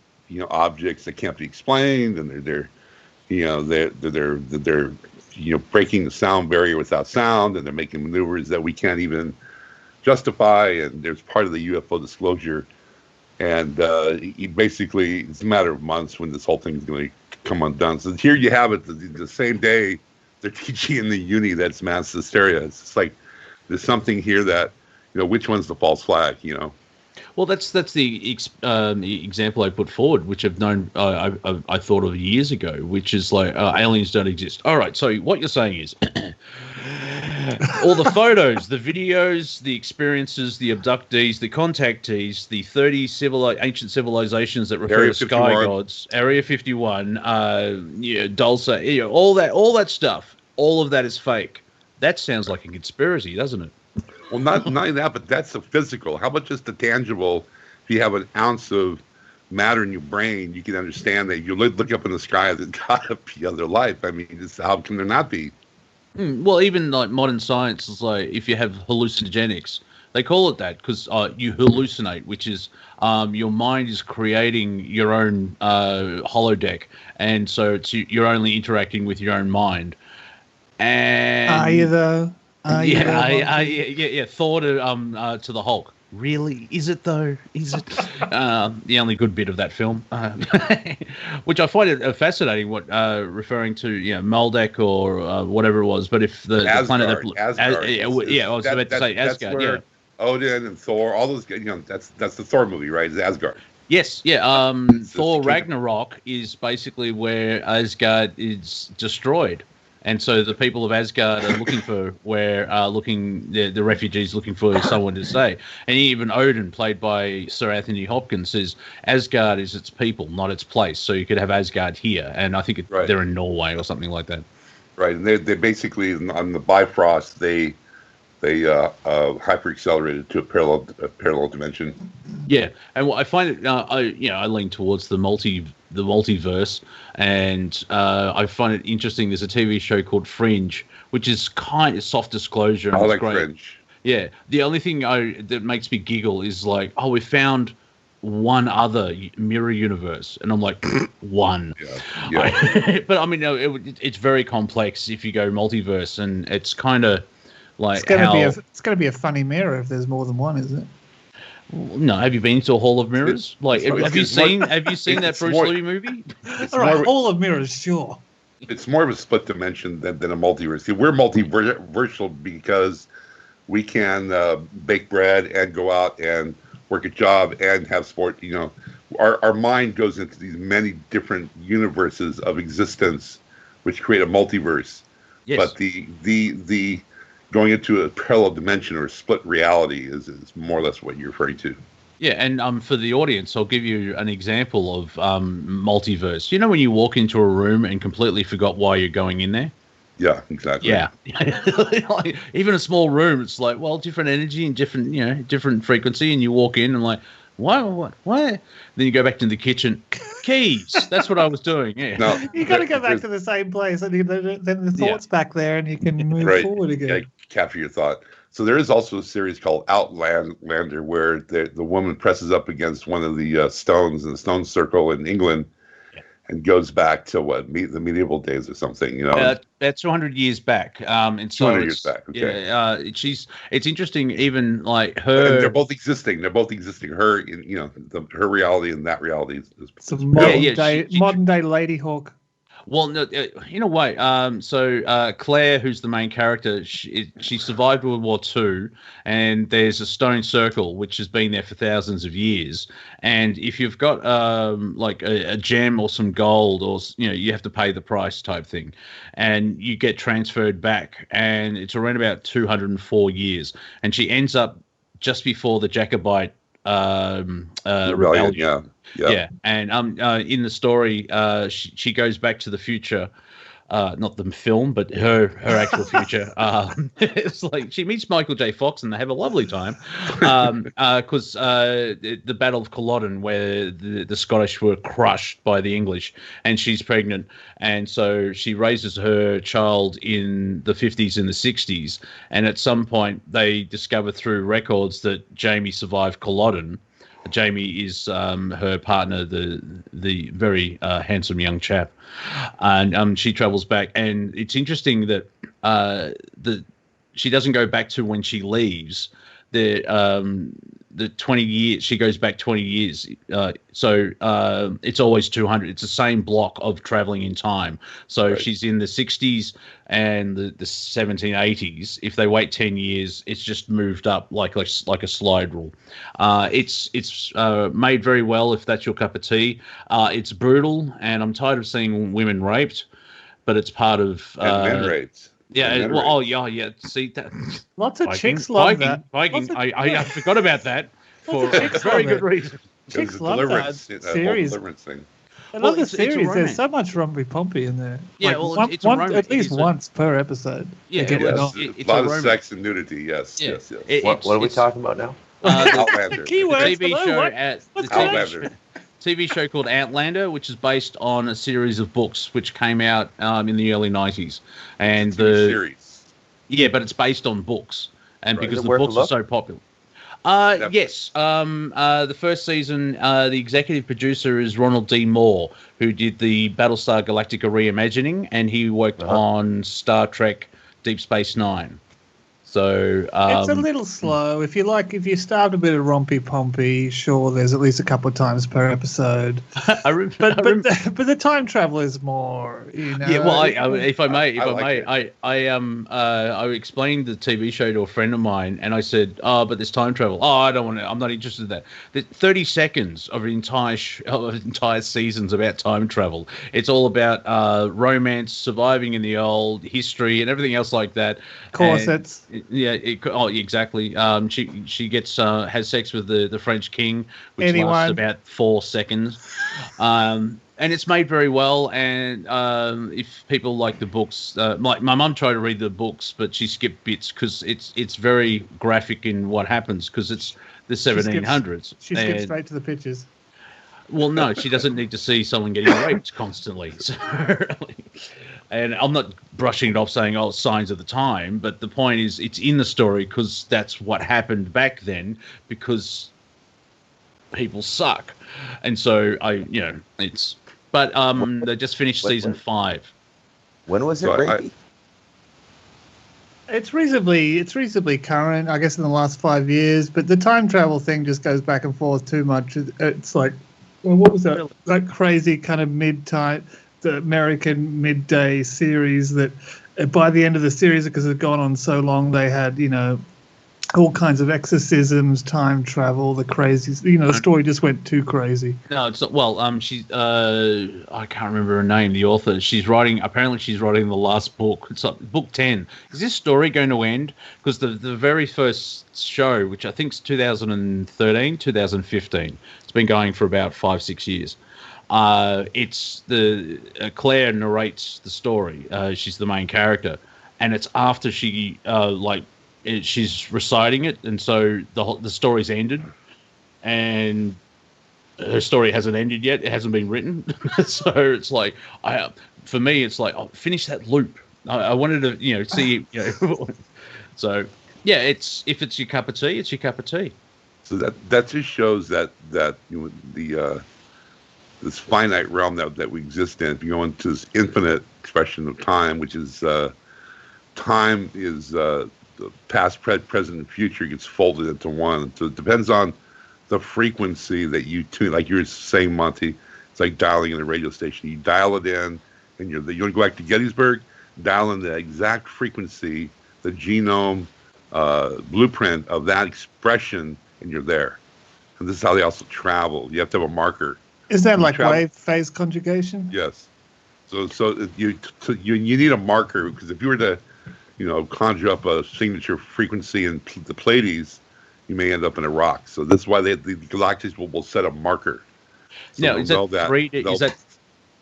[SPEAKER 4] objects that can't be explained, and they're breaking the sound barrier without sound, and they're making maneuvers that we can't even justify, and there's part of the UFO disclosure, and he basically, it's a matter of months when this whole thing is going to come undone. So here you have it, the same day they're teaching in the uni that's mass hysteria. It's just like, there's something here that, which one's the false flag,
[SPEAKER 1] Well, that's the example I put forward, which I've known, I thought of years ago, which is like aliens don't exist. All right, so what you're saying is all the photos, the videos, the experiences, the abductees, the contactees, the 30 ancient civilizations that refer to sky gods, Area 51, Dulce, all that stuff, all of that is fake. That sounds like a conspiracy, doesn't it?
[SPEAKER 4] Well, not only that, but that's the physical. How about just the tangible? If you have an ounce of matter in your brain, you can understand that you look up in the sky, there's got to be other life. I mean, how can there not be?
[SPEAKER 1] Well, even like modern science is like, if you have hallucinogenics, they call it that because you hallucinate, which is your mind is creating your own holodeck, and so you're only interacting with your own mind. And
[SPEAKER 3] are you though?
[SPEAKER 1] Thor to the Hulk. Really? Is it though? Is it? The only good bit of that film, which I find it fascinating. What referring to, Maldek or whatever it was. But if the planet that
[SPEAKER 4] Asgard,
[SPEAKER 1] I was about to say Asgard. Yeah,
[SPEAKER 4] Odin and Thor, all those. That's the Thor movie, right? It's Asgard.
[SPEAKER 1] Yes, yeah. Thor Ragnarok is basically where Asgard is destroyed. And so the people of Asgard are looking for the refugees looking for someone to stay. And even Odin, played by Sir Anthony Hopkins, says Asgard is its people, not its place. So you could have Asgard here. And I think they're in Norway or something like that.
[SPEAKER 4] Right. And they basically, on the Bifrost, they hyper accelerated to a parallel dimension.
[SPEAKER 1] Yeah, and I find it. I lean towards the multiverse, and I find it interesting. There's a TV show called Fringe, which is kind of soft disclosure. And
[SPEAKER 4] I like
[SPEAKER 1] great.
[SPEAKER 4] Fringe.
[SPEAKER 1] Yeah, the only thing that makes me giggle is like, we found one other mirror universe, and I'm like, one.
[SPEAKER 4] Yeah.
[SPEAKER 1] But I mean, it's very complex if you go multiverse, and it's kind of like
[SPEAKER 3] it's going to be a funny mirror if there's more than one, isn't it?
[SPEAKER 1] No, have you been to a Hall of Mirrors? Have you seen that Bruce Lee movie?
[SPEAKER 3] All right, Hall of Mirrors, sure.
[SPEAKER 4] It's more of a split dimension than a multiverse. See, we're multiversal because we can bake bread and go out and work a job and have sport. Our mind goes into these many different universes of existence, which create a multiverse.
[SPEAKER 1] Yes.
[SPEAKER 4] But the going into a parallel dimension or split reality is more or less what you're referring to.
[SPEAKER 1] Yeah, and for the audience, I'll give you an example of multiverse. You know when you walk into a room and completely forgot why you're going in there?
[SPEAKER 4] Yeah, exactly.
[SPEAKER 1] Yeah. Like, even a small room, it's like, different energy and different frequency, and you walk in and like, what? Then you go back to the kitchen. Keys. That's what I was doing. Yeah.
[SPEAKER 4] No,
[SPEAKER 3] you got to go back to the same place, and then the thought's back there, and you can move forward again.
[SPEAKER 4] Yeah, capture your thought. So there is also a series called Outlander, where the woman presses up against one of the stones in the stone circle in England, and goes back to the medieval days or something, you know.
[SPEAKER 1] About 200 years back. And so
[SPEAKER 4] 200 years back. Okay.
[SPEAKER 1] Yeah, it's interesting. Even like
[SPEAKER 4] And
[SPEAKER 1] her,
[SPEAKER 4] they're both existing. Her, you know, her reality and that reality is
[SPEAKER 3] Some modern day Lady Hawk.
[SPEAKER 1] well, no, in a way. So Claire, who's the main character, she survived World War II, and there's a stone circle which has been there for thousands of years. And if you've got like a gem or some gold, or you know, you have to pay the price type thing, and you get transferred back. And it's around about 204 years, and she ends up just before the Jacobite rebellion. Yeah. And in the story, she goes back to the future, not the film, but her actual future. It's like she meets Michael J. Fox and they have a lovely time, because the Battle of Culloden, where the Scottish were crushed by the English, and she's pregnant, and so she raises her child in the 50s and the 60s, and at some point they discover through records that Jamie survived Culloden. Jamie is her partner, the very handsome young chap, and she travels back. And it's interesting that she doesn't go back to when she leaves. The 20 years, she goes back 20 years. So it's always 200. It's the same block of traveling in time. So
[SPEAKER 4] right.
[SPEAKER 1] She's in the 60s and the 1780s. If they wait 10 years, it's just moved up like a slide rule. It's made very well if that's your cup of tea. It's brutal, and I'm tired of seeing women raped, but it's part of...
[SPEAKER 4] and men raped.
[SPEAKER 1] Yeah, well, yeah. See that.
[SPEAKER 3] Lots of chicks love that.
[SPEAKER 1] Viking. I forgot about that for a very good reason.
[SPEAKER 3] Chicks love that series.
[SPEAKER 4] Thing.
[SPEAKER 3] I love the series. There's so much rumpy-pumpy in there.
[SPEAKER 1] Yeah,
[SPEAKER 3] like at least once per episode.
[SPEAKER 1] Yeah,
[SPEAKER 4] it's a lot of sex and nudity. Yes.
[SPEAKER 2] What are we talking about now?
[SPEAKER 4] Outlander.
[SPEAKER 3] Keywords.
[SPEAKER 1] The TV show called Outlander, which is based on a series of books which came out in the early 90s. And the series. Yeah, but it's based on books. And because the books are so popular. Yes. The first season, the executive producer is Ronald D. Moore, who did the Battlestar Galactica reimagining, and he worked on Star Trek Deep Space Nine. So
[SPEAKER 3] it's a little slow. If you starved a bit of rompy-pompy, sure, there's at least a couple of times per episode. But the time travel is more, you know.
[SPEAKER 1] Yeah, well, if I may, I explained the TV show to a friend of mine, and I said, but there's time travel. I don't want to. I'm not interested in that. There's 30 seconds of entire seasons about time travel. It's all about romance, surviving in the old history, and everything else like that.
[SPEAKER 3] Corsets.
[SPEAKER 1] Exactly. She gets has sex with the French king, which lasts about 4 seconds. And it's made very well. And if people like the books, like my mum tried to read the books, but she skipped bits because it's very graphic in what happens because it's the 1700s.
[SPEAKER 3] She skips straight to the pictures.
[SPEAKER 1] Well, no, she doesn't need to see someone getting raped constantly. So, and I'm not brushing it off saying, signs of the time, but the point is it's in the story because that's what happened back then because people suck. And so they just finished season 5.
[SPEAKER 2] When was it rapey?
[SPEAKER 3] It's reasonably current, I guess, in the last 5 years, but the time travel thing just goes back and forth too much. It's like, well, what was that? That crazy kind of the American midday series that by the end of the series, because it had gone on so long, they had, all kinds of exorcisms, time travel, the crazy, the story just went too crazy.
[SPEAKER 1] No, it's not. Well, she's, I can't remember her name, the author. Apparently she's writing the last book. It's like book 10. Is this story going to end? Because the very first show, which I think is 2013, 2015, it's been going for about 5-6 years. It's Claire narrates the story. She's the main character. And it's after she, she's reciting it, and so the story's ended, and her story hasn't ended yet. It hasn't been written, so it's like for me, it's like finish that loop. I wanted to, see, So yeah, if it's your cup of tea, it's your cup of tea.
[SPEAKER 4] So that just shows that this finite realm that we exist in. If you go into this infinite expression of time, which is time is the past, present, and future gets folded into one. So it depends on the frequency that you tune. Like you were saying, Monty, it's like dialing in a radio station. You dial it in, and you want to go back to Gettysburg, dial in the exact frequency, the genome blueprint of that expression, and you're there. And this is how they also travel. You have to have a marker.
[SPEAKER 3] Is that like wave phase conjugation?
[SPEAKER 4] Yes. So you need a marker, because if you were to, conjure up a signature frequency in the Pleiades, you may end up in a rock. So this is why the galactics will set a marker. So
[SPEAKER 1] now, is that 3D? Is that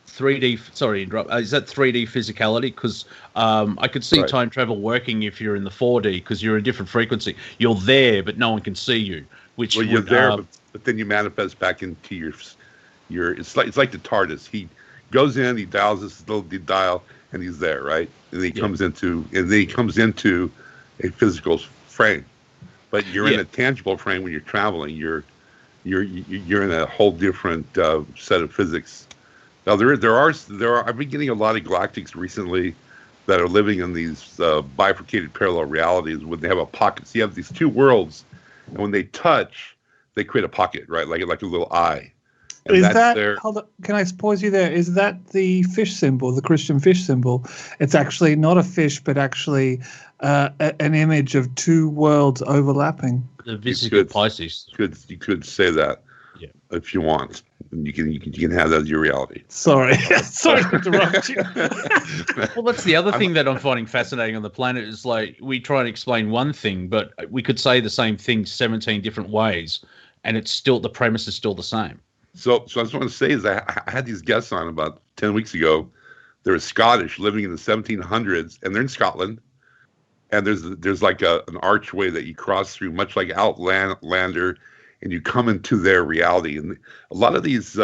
[SPEAKER 1] 3D? Sorry to interrupt. Is that 3D physicality? Because I could see time travel working if you're in the 4D, because you're in a different frequency. You're there, but no one can see you.
[SPEAKER 4] You're there, but then you manifest back into your. It's like the TARDIS. He goes in, he dials this little dial, and he's there, right? And then he comes into a physical frame. But you're in a tangible frame when you're traveling. You're in a whole different set of physics. Now there are. I've been getting a lot of galactics recently that are living in these bifurcated parallel realities when they have a pocket. So you have these two worlds, and when they touch, they create a pocket, right? Like a little eye. And
[SPEAKER 3] is that, hold on, can I pause you there? Is that the fish symbol, the Christian fish symbol? It's actually not a fish, but actually an image of two worlds overlapping.
[SPEAKER 1] The Visible Pisces.
[SPEAKER 4] You could say that if you want. You can have that as your reality.
[SPEAKER 3] Sorry to interrupt you.
[SPEAKER 1] Well, that's the other thing that I'm finding fascinating on the planet is like we try and explain one thing, but we could say the same thing 17 different ways, and it's still the premise is still the same.
[SPEAKER 4] So I just want to say is I had these guests on about 10 weeks ago. They're Scottish, living in the 1700s, and they're in Scotland. And there's like an archway that you cross through, much like Outlander, and you come into their reality. And a lot of these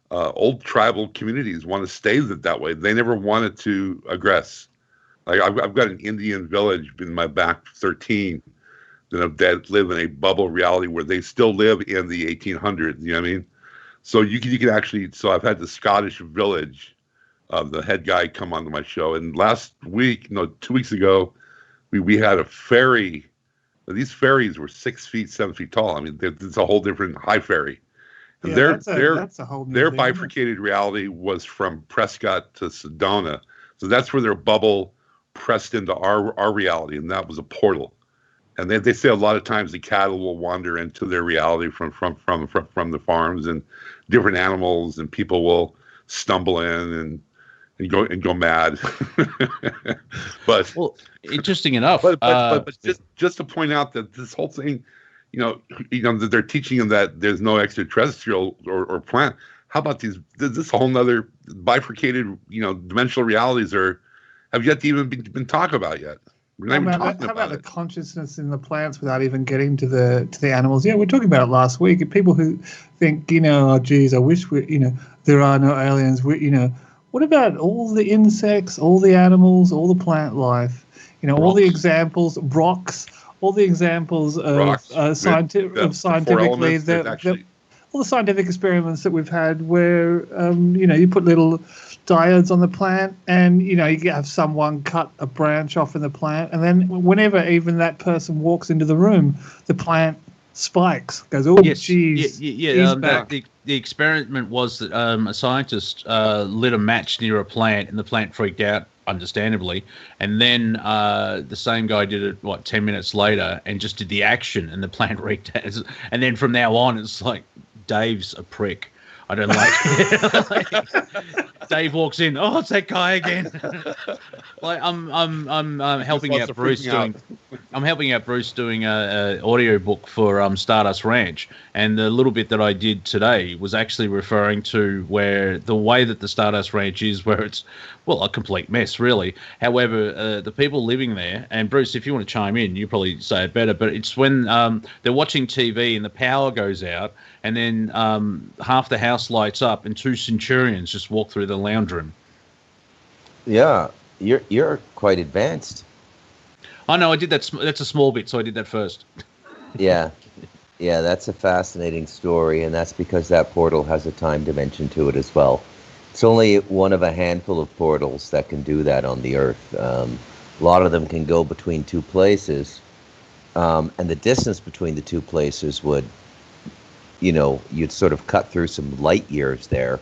[SPEAKER 4] old tribal communities want to stay that way. They never wanted to aggress. Like I've got an Indian village in my back 13 that live in a bubble reality where they still live in the 1800s. You know what I mean? So you can actually. So I've had the Scottish village, the head guy come onto my show, and last week, 2 weeks ago, we had a ferry. These ferries were 6 feet, 7 feet tall. I mean, it's a whole different high ferry, and that's a whole their bifurcated reality was from Prescott to Sedona. So that's where their bubble pressed into our reality, and that was a portal. And they say a lot of times the cattle will wander into their reality from the farms, and different animals and people will stumble in and go mad. But
[SPEAKER 1] well, interesting enough.
[SPEAKER 4] But just to point out that this whole thing, that they're teaching them that there's no extraterrestrial or plant. How about this whole nother bifurcated, dimensional realities have yet to even been talked about yet.
[SPEAKER 3] How about the consciousness in the plants without even getting to the animals? Yeah, we're talking about it last week. People who think, oh, geez, I wish there are no aliens. What about all the insects, all the animals, all the plant life? All the examples, rocks, all the examples of scientifically all the scientific experiments that we've had where you put little diodes on the plant, and you have someone cut a branch off in the plant, and then whenever even that person walks into the room, the plant spikes, goes, oh, geez.
[SPEAKER 1] The experiment was that a scientist lit a match near a plant, and the plant freaked out, understandably, and then the same guy did it 10 minutes later and just did the action, and the plant freaked out. And then from now on, it's like, Dave's a prick. I don't like it. Dave walks in. Oh, it's that guy again. Like I'm helping out Bruce doing. I'm helping out Bruce doing a audio book for Stardust Ranch, and the little bit that I did today was actually referring to where the way that the Stardust Ranch is, where it's a complete mess, really. However, the people living there, and Bruce, if you want to chime in, you probably say it better, but it's when they're watching TV and the power goes out, and then half the house lights up, and two centurions just walk through the lounge room.
[SPEAKER 2] Yeah, you're quite advanced.
[SPEAKER 1] I know. I did that. That's a small bit, so I did that first.
[SPEAKER 2] Yeah. Yeah, that's a fascinating story, and that's because that portal has a time dimension to it as well. It's only one of a handful of portals that can do that on the Earth. A lot of them can go between two places, and the distance between the two places would, you'd sort of cut through some light years there.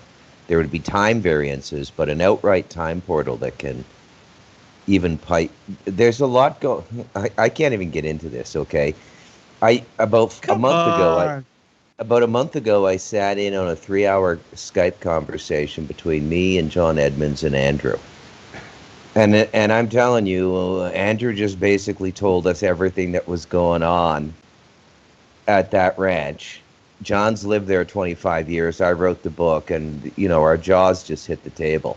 [SPEAKER 2] There would be time variances, but an outright time portal that can even pipe. There's a lot go. I can't even get into this. Okay,
[SPEAKER 3] Come on.
[SPEAKER 2] about a month ago, I sat in on a 3-hour Skype conversation between me and John Edmonds and Andrew. And I'm telling you, Andrew just basically told us everything that was going on at that ranch. John's lived there 25 years. I wrote the book, and our jaws just hit the table.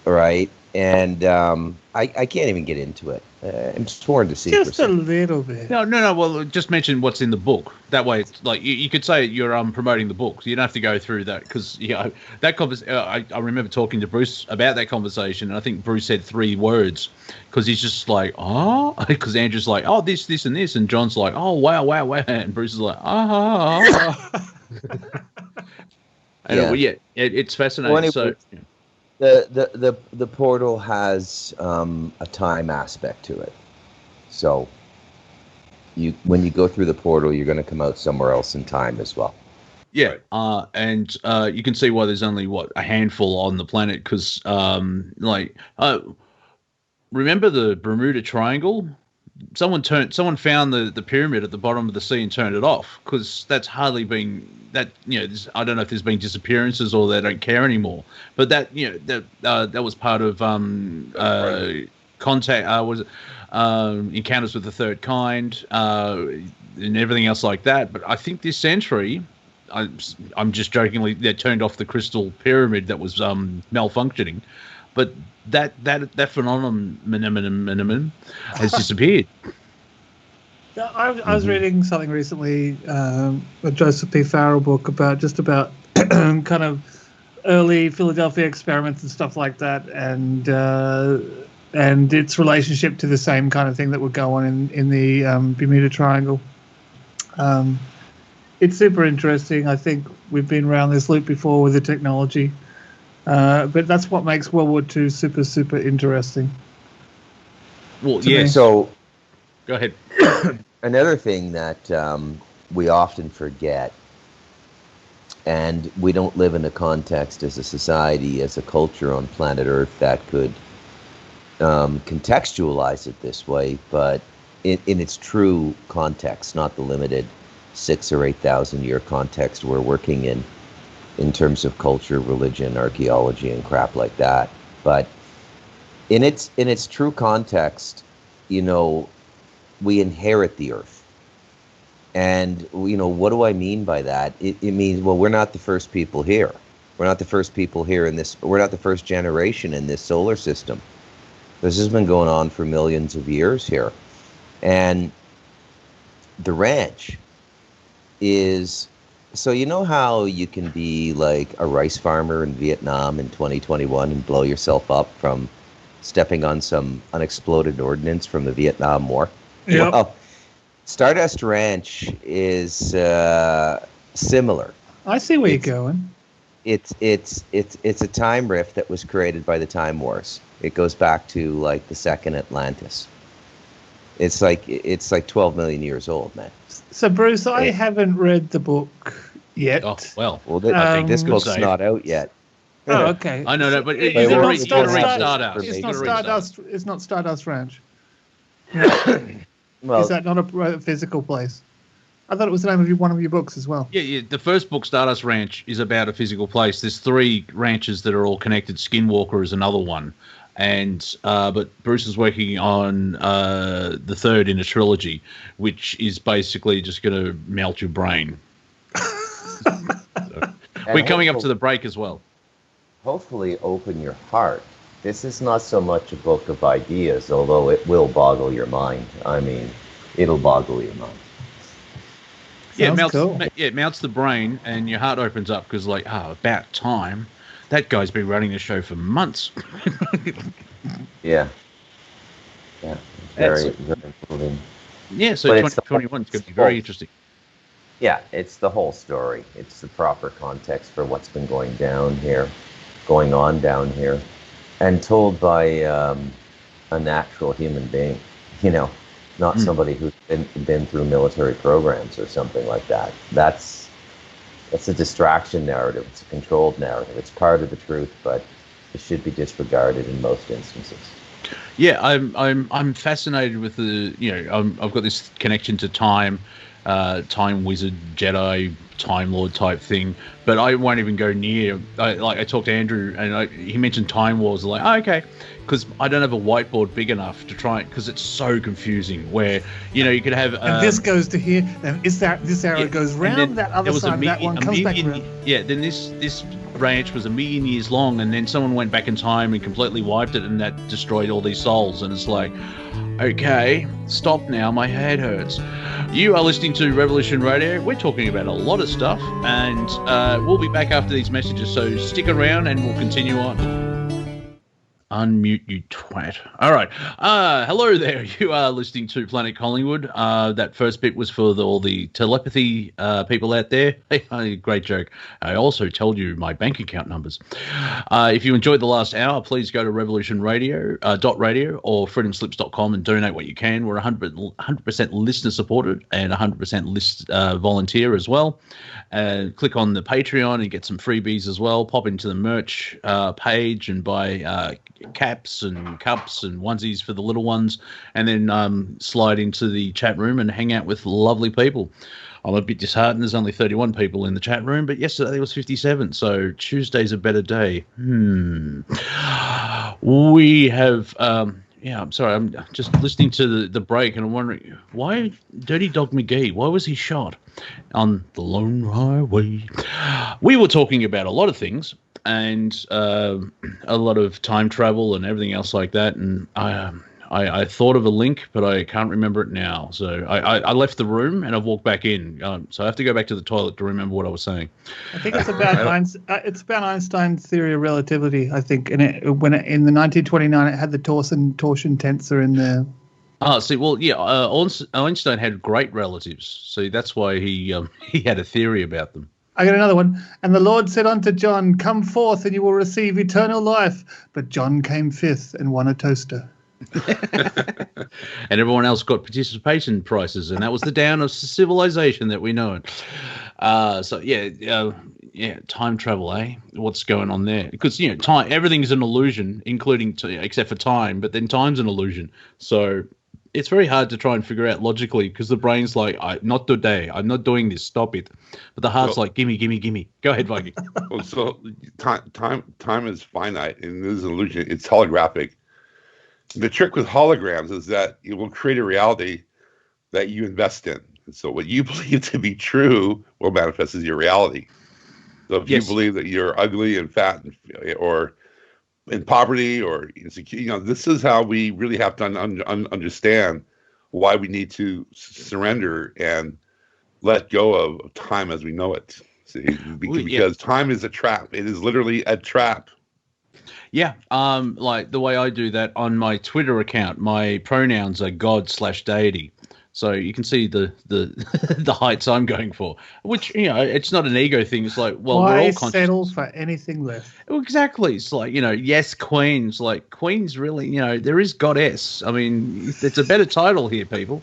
[SPEAKER 2] Right? And I can't even get into it. I'm sworn to secrecy.
[SPEAKER 3] Just a little bit.
[SPEAKER 1] No. Well, just mention what's in the book. That way, it's like you could say you're promoting the book. You don't have to go through that because that I remember talking to Bruce about that conversation, and I think Bruce said 3 words because he's just like, oh, because Andrew's like, oh, this, and this, and John's like, oh, wow, and Bruce is like, and it's fascinating.
[SPEAKER 2] Well, anyway,
[SPEAKER 1] so.
[SPEAKER 2] The portal has a time aspect to it, so when you go through the portal, you're going to come out somewhere else in time as well.
[SPEAKER 1] Yeah, and you can see why there's only a handful on the planet because, remember the Bermuda Triangle? Someone found the pyramid at the bottom of the sea and turned it off because that's hardly been that I don't know if there's been disappearances or they don't care anymore, but that that was part of contact was encounters with the third kind and everything else like that. But I think this century, I'm just jokingly, they turned off the crystal pyramid that was malfunctioning, but that phenomenon has disappeared.
[SPEAKER 3] I was reading something recently, a Joseph P. Farrell book about kind of early Philadelphia experiments and stuff like that, and its relationship to the same kind of thing that would go on in the Bermuda Triangle. It's super interesting. I think we've been around this loop before with the technology, but that's what makes World War II super, super interesting.
[SPEAKER 1] Well, yeah.
[SPEAKER 2] So,
[SPEAKER 1] go ahead.
[SPEAKER 2] Another thing that we often forget, and we don't live in a context as a society, as a culture on planet Earth that could contextualize it this way, but in its true context, not the limited 6,000 or 8,000 year context we're working in terms of culture, religion, archaeology, and crap like that. But in its true context, we inherit the Earth. And, what do I mean by that? It means, well, we're not the first people here. We're not the first people here we're not the first generation in this solar system. This has been going on for millions of years here. And the ranch is, so how you can be like a rice farmer in Vietnam in 2021 and blow yourself up from stepping on some unexploded ordnance from the Vietnam War?
[SPEAKER 3] Yep.
[SPEAKER 2] Well, Stardust Ranch is similar.
[SPEAKER 3] I see where you're going.
[SPEAKER 2] It's a time rift that was created by the Time Wars. It goes back to like the second Atlantis. It's like 12 million years old, man.
[SPEAKER 3] So Bruce, I haven't read the book yet.
[SPEAKER 1] Oh well,
[SPEAKER 2] I think this book's not out yet.
[SPEAKER 3] Oh, okay.
[SPEAKER 1] I know that, but
[SPEAKER 3] Is
[SPEAKER 1] you
[SPEAKER 3] it
[SPEAKER 1] gotta
[SPEAKER 3] not
[SPEAKER 1] read Stardust.
[SPEAKER 3] It's not Stardust. It's not Stardust Ranch.
[SPEAKER 2] Well,
[SPEAKER 3] Is that not a physical place? I thought it was the name of one of your books as well.
[SPEAKER 1] Yeah. The first book, Stardust Ranch, is about a physical place. There's 3 ranches that are all connected. Skinwalker is another one, and but Bruce is working on the third in a trilogy, which is basically just going to melt your brain. We're coming up to the break as well.
[SPEAKER 2] Hopefully, open your heart. This is not so much a book of ideas, although it will boggle your mind. I mean, it'll boggle your mind.
[SPEAKER 1] Yeah,
[SPEAKER 3] Cool.
[SPEAKER 1] it melts the brain, and your heart opens up because, like, about time. That guy's been running the show for months.
[SPEAKER 2] Yeah. Very moving.
[SPEAKER 1] Yeah, so
[SPEAKER 2] But it's
[SPEAKER 1] 2021 is going to be very interesting.
[SPEAKER 2] Yeah, it's the whole story. It's the proper context for what's been going on down here, and told by a natural human being, not somebody who's been through military programs or something like that. That's a distraction narrative. It's a controlled narrative. It's part of the truth, but it should be disregarded in most instances.
[SPEAKER 1] Yeah, I'm fascinated with I've got this connection to time wizard, Jedi, Time Lord type thing, but I won't even go near. I talked to Andrew, and he mentioned Time Wars. Like, okay, because I don't have a whiteboard big enough to try it, because it's so confusing. Where you could have
[SPEAKER 3] and this goes to here, and this arrow goes round that other side. That one comes back around.
[SPEAKER 1] Yeah, then this branch was 1,000,000 years long, and then someone went back in time and completely wiped it, and that destroyed all these souls. And it's like, okay, stop now, my head hurts. You are listening to Revolution Radio. We're talking about a lot of stuff, and we'll be back after these messages, so stick around and we'll continue on. Unmute, you twat. All right. Hello there. You are listening to Planet Collingwood. That first bit was for all the telepathy people out there. Hey, great joke. I also told you my bank account numbers. If you enjoyed the last hour, please go to revolutionradio.radio or freedomslips.com and donate what you can. We're 100% listener supported and 100% volunteer as well. Click on the Patreon and get some freebies as well. Pop into the merch page and buy caps and cups and onesies for the little ones, and then slide into the chat room and hang out with lovely people. I'm a bit disheartened there's only 31 people in the chat room, but yesterday there was 57, so Tuesday's a better day. We have I'm sorry, I'm just listening to the break, and I'm wondering, why Dirty Dog McGee, why was he shot on the Lone Highway? We were talking about a lot of things, and a lot of time travel and everything else like that, and I thought of a link, but I can't remember it now. So I left the room and I've walked back in. So I have to go back to the toilet to remember what I was saying.
[SPEAKER 3] I think it's about Einstein's theory of relativity. I think, and in the 1929, it had the torsion tensor in there. Einstein had great relatives, so that's why he had a theory about them. I got another one. And the Lord said unto John, come forth and you will receive eternal life. But John came fifth and won a toaster.
[SPEAKER 1] And everyone else got participation prizes, and that was the down of civilization that we know. Time travel, eh? What's going on there? Because time, everything's an illusion, except for time. But then time's an illusion, so it's very hard to try and figure out logically, because the brain's like, not today, I'm not doing this, stop it. But the heart's like, gimme. Go ahead, Viking.
[SPEAKER 4] Well, so time is finite, and it is an illusion. It's holographic. The trick with holograms is that it will create a reality that you invest in. And so what you believe to be true will manifest as your reality. So if you believe that you're ugly and fat or in poverty or insecure, this is how we really have to understand why we need to surrender and let go of time as we know it. See, because time is a trap. It is literally a trap.
[SPEAKER 1] Yeah, like the way I do that on my Twitter account, my pronouns are God/deity. So you can see the the heights I'm going for, which, it's not an ego thing. It's like, well,
[SPEAKER 3] why
[SPEAKER 1] we're all conscious.
[SPEAKER 3] Settle for anything less?
[SPEAKER 1] Exactly. It's like, yes, queens. Like, queens really, there is goddess. I mean, it's a better title here, people.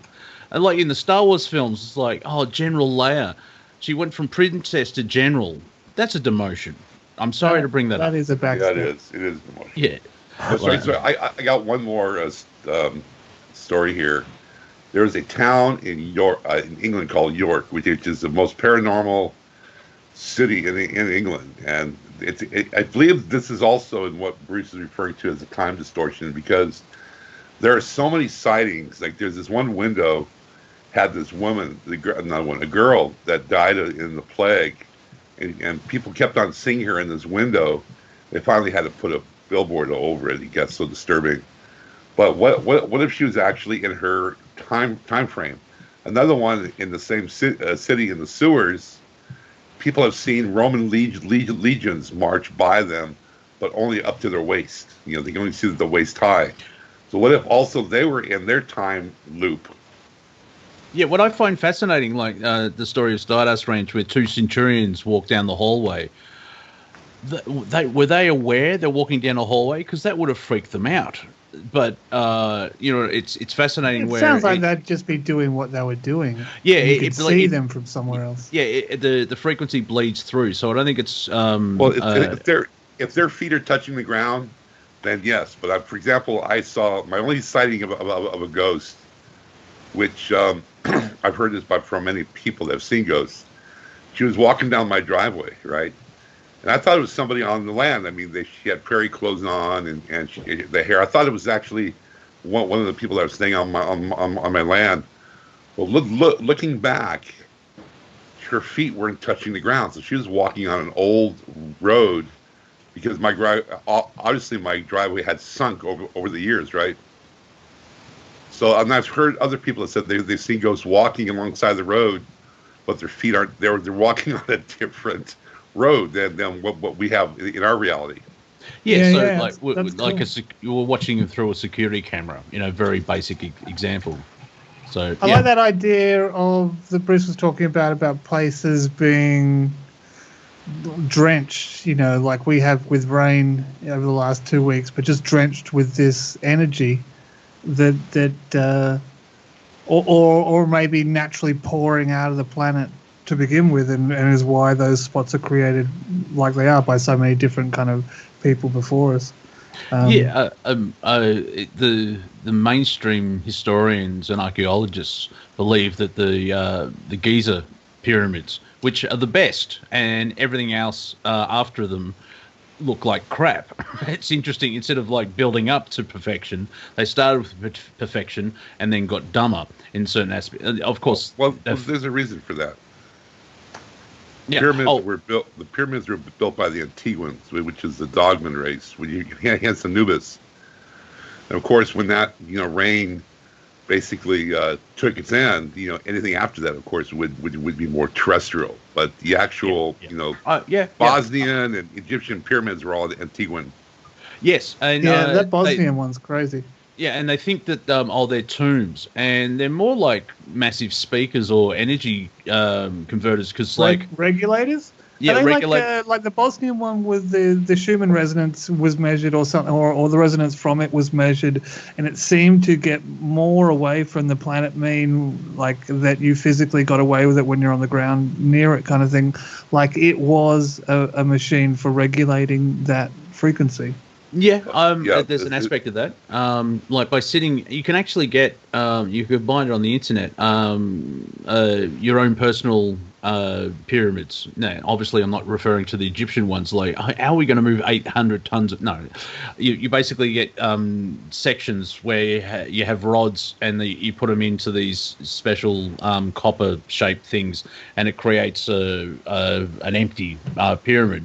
[SPEAKER 1] And like in the Star Wars films, it's like, oh, General Leia. She went from princess to general. That's a demotion. I'm sorry to bring that up.
[SPEAKER 3] That is a backstep.
[SPEAKER 4] Yeah, it is demotion.
[SPEAKER 1] Yeah.
[SPEAKER 4] So I got one more story here. There is a town in York, in England, called York, which is the most paranormal city in England, and I believe this is also in what Bruce is referring to as a time distortion, because there are so many sightings. Like, there's this one window had this woman, a girl that died in the plague, and people kept on seeing her in this window. They finally had to put a billboard over it. It got so disturbing. But what if she was actually in her time frame? Another one in the same city in the sewers, people have seen Roman legions march by them, but only up to their waist. They can only see the waist high. So what if also they were in their time loop?
[SPEAKER 1] Yeah, what I find fascinating, like the story of Stardust Ranch, where two Centurions walk down the hallway. Were they aware they're walking down a hallway? Because that would have freaked them out. But it's fascinating.
[SPEAKER 3] It
[SPEAKER 1] where
[SPEAKER 3] sounds like they'd just be doing what they were doing.
[SPEAKER 1] Yeah,
[SPEAKER 3] you could see them from somewhere else.
[SPEAKER 1] Yeah, the frequency bleeds through, so I don't think it's.
[SPEAKER 4] If their feet are touching the ground, then yes. But for example, I saw my only sighting of a ghost, which I've heard this from many people that have seen ghosts. She was walking down my driveway, right? And I thought it was somebody on the land. I mean, she had prairie clothes on and the hair. I thought it was actually one of the people that was staying on my land. Well, looking back, her feet weren't touching the ground, so she was walking on an old road because obviously my driveway had sunk over the years, right? So and I've heard other people that said they've seen ghosts walking alongside the road, but their feet aren't. They're walking on a different road than what we have in our reality.
[SPEAKER 1] Yeah, so
[SPEAKER 3] cool.
[SPEAKER 1] You were watching it through a security camera. Very basic example. So
[SPEAKER 3] I like that idea of that Bruce was talking about places being drenched. Like we have with rain over the last 2 weeks, but just drenched with this energy that or maybe naturally pouring out of the planet to begin with, and is why those spots are created like they are by so many different kind of people before us.
[SPEAKER 1] The mainstream historians and archaeologists believe that the Giza pyramids, which are the best, and everything else after them look like crap. It's interesting. Instead of like building up to perfection, they started with perfection and then got dumber in certain aspects. Of course,
[SPEAKER 4] there's a reason for that.
[SPEAKER 1] Yeah.
[SPEAKER 4] The pyramids were built by the Antiguans, which is the Dogman race, hence Anubis. And of course, when that reign basically took its end, anything after that, of course, would be more terrestrial. But the actual, Bosnian and Egyptian pyramids were all the Antiguan.
[SPEAKER 1] Yes, and
[SPEAKER 3] that Bosnian one's crazy.
[SPEAKER 1] Yeah, and they think that they're tombs, and they're more like massive speakers or energy converters, because
[SPEAKER 3] regulators.
[SPEAKER 1] Yeah,
[SPEAKER 3] like the Bosnian one with the Schumann resonance was measured or something, or the resonance from it was measured, and it seemed to get more away from the planet mean, like that you physically got away with it when you're on the ground near it, kind of thing. Like it was a machine for regulating that frequency.
[SPEAKER 1] Yeah, there's an aspect of that. Like by sitting, you can actually get, you can find it on the internet, your own personal pyramids. Now, obviously, I'm not referring to the Egyptian ones. Like, how are we going to move 800 tons of? No, you basically get sections where you have rods, and you put them into these special copper-shaped things, and it creates an empty pyramid.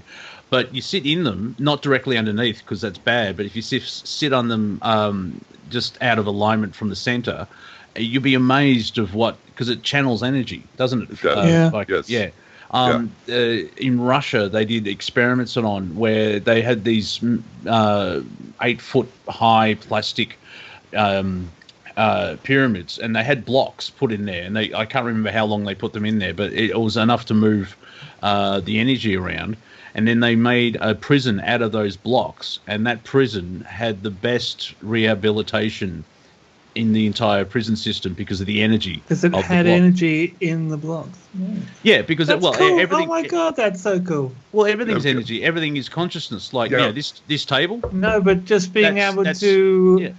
[SPEAKER 1] But you sit in them, not directly underneath, because that's bad. But if you sit on them just out of alignment from the center, you'll be amazed of because it channels energy, doesn't it?
[SPEAKER 4] Yes.
[SPEAKER 1] In Russia, they did experiments on where they had these 8-foot high plastic pyramids, and they had blocks put in there. And I can't remember how long they put them in there, but it was enough to move the energy around. And then they made a prison out of those blocks, and that prison had the best rehabilitation in the entire prison system because of the energy.
[SPEAKER 3] Because it had energy in the blocks.
[SPEAKER 1] Yeah, because
[SPEAKER 3] that's cool. Everything. Oh my god, that's so cool.
[SPEAKER 1] Well, everything's energy. Everything is consciousness. Like this table.
[SPEAKER 3] No, but just being able to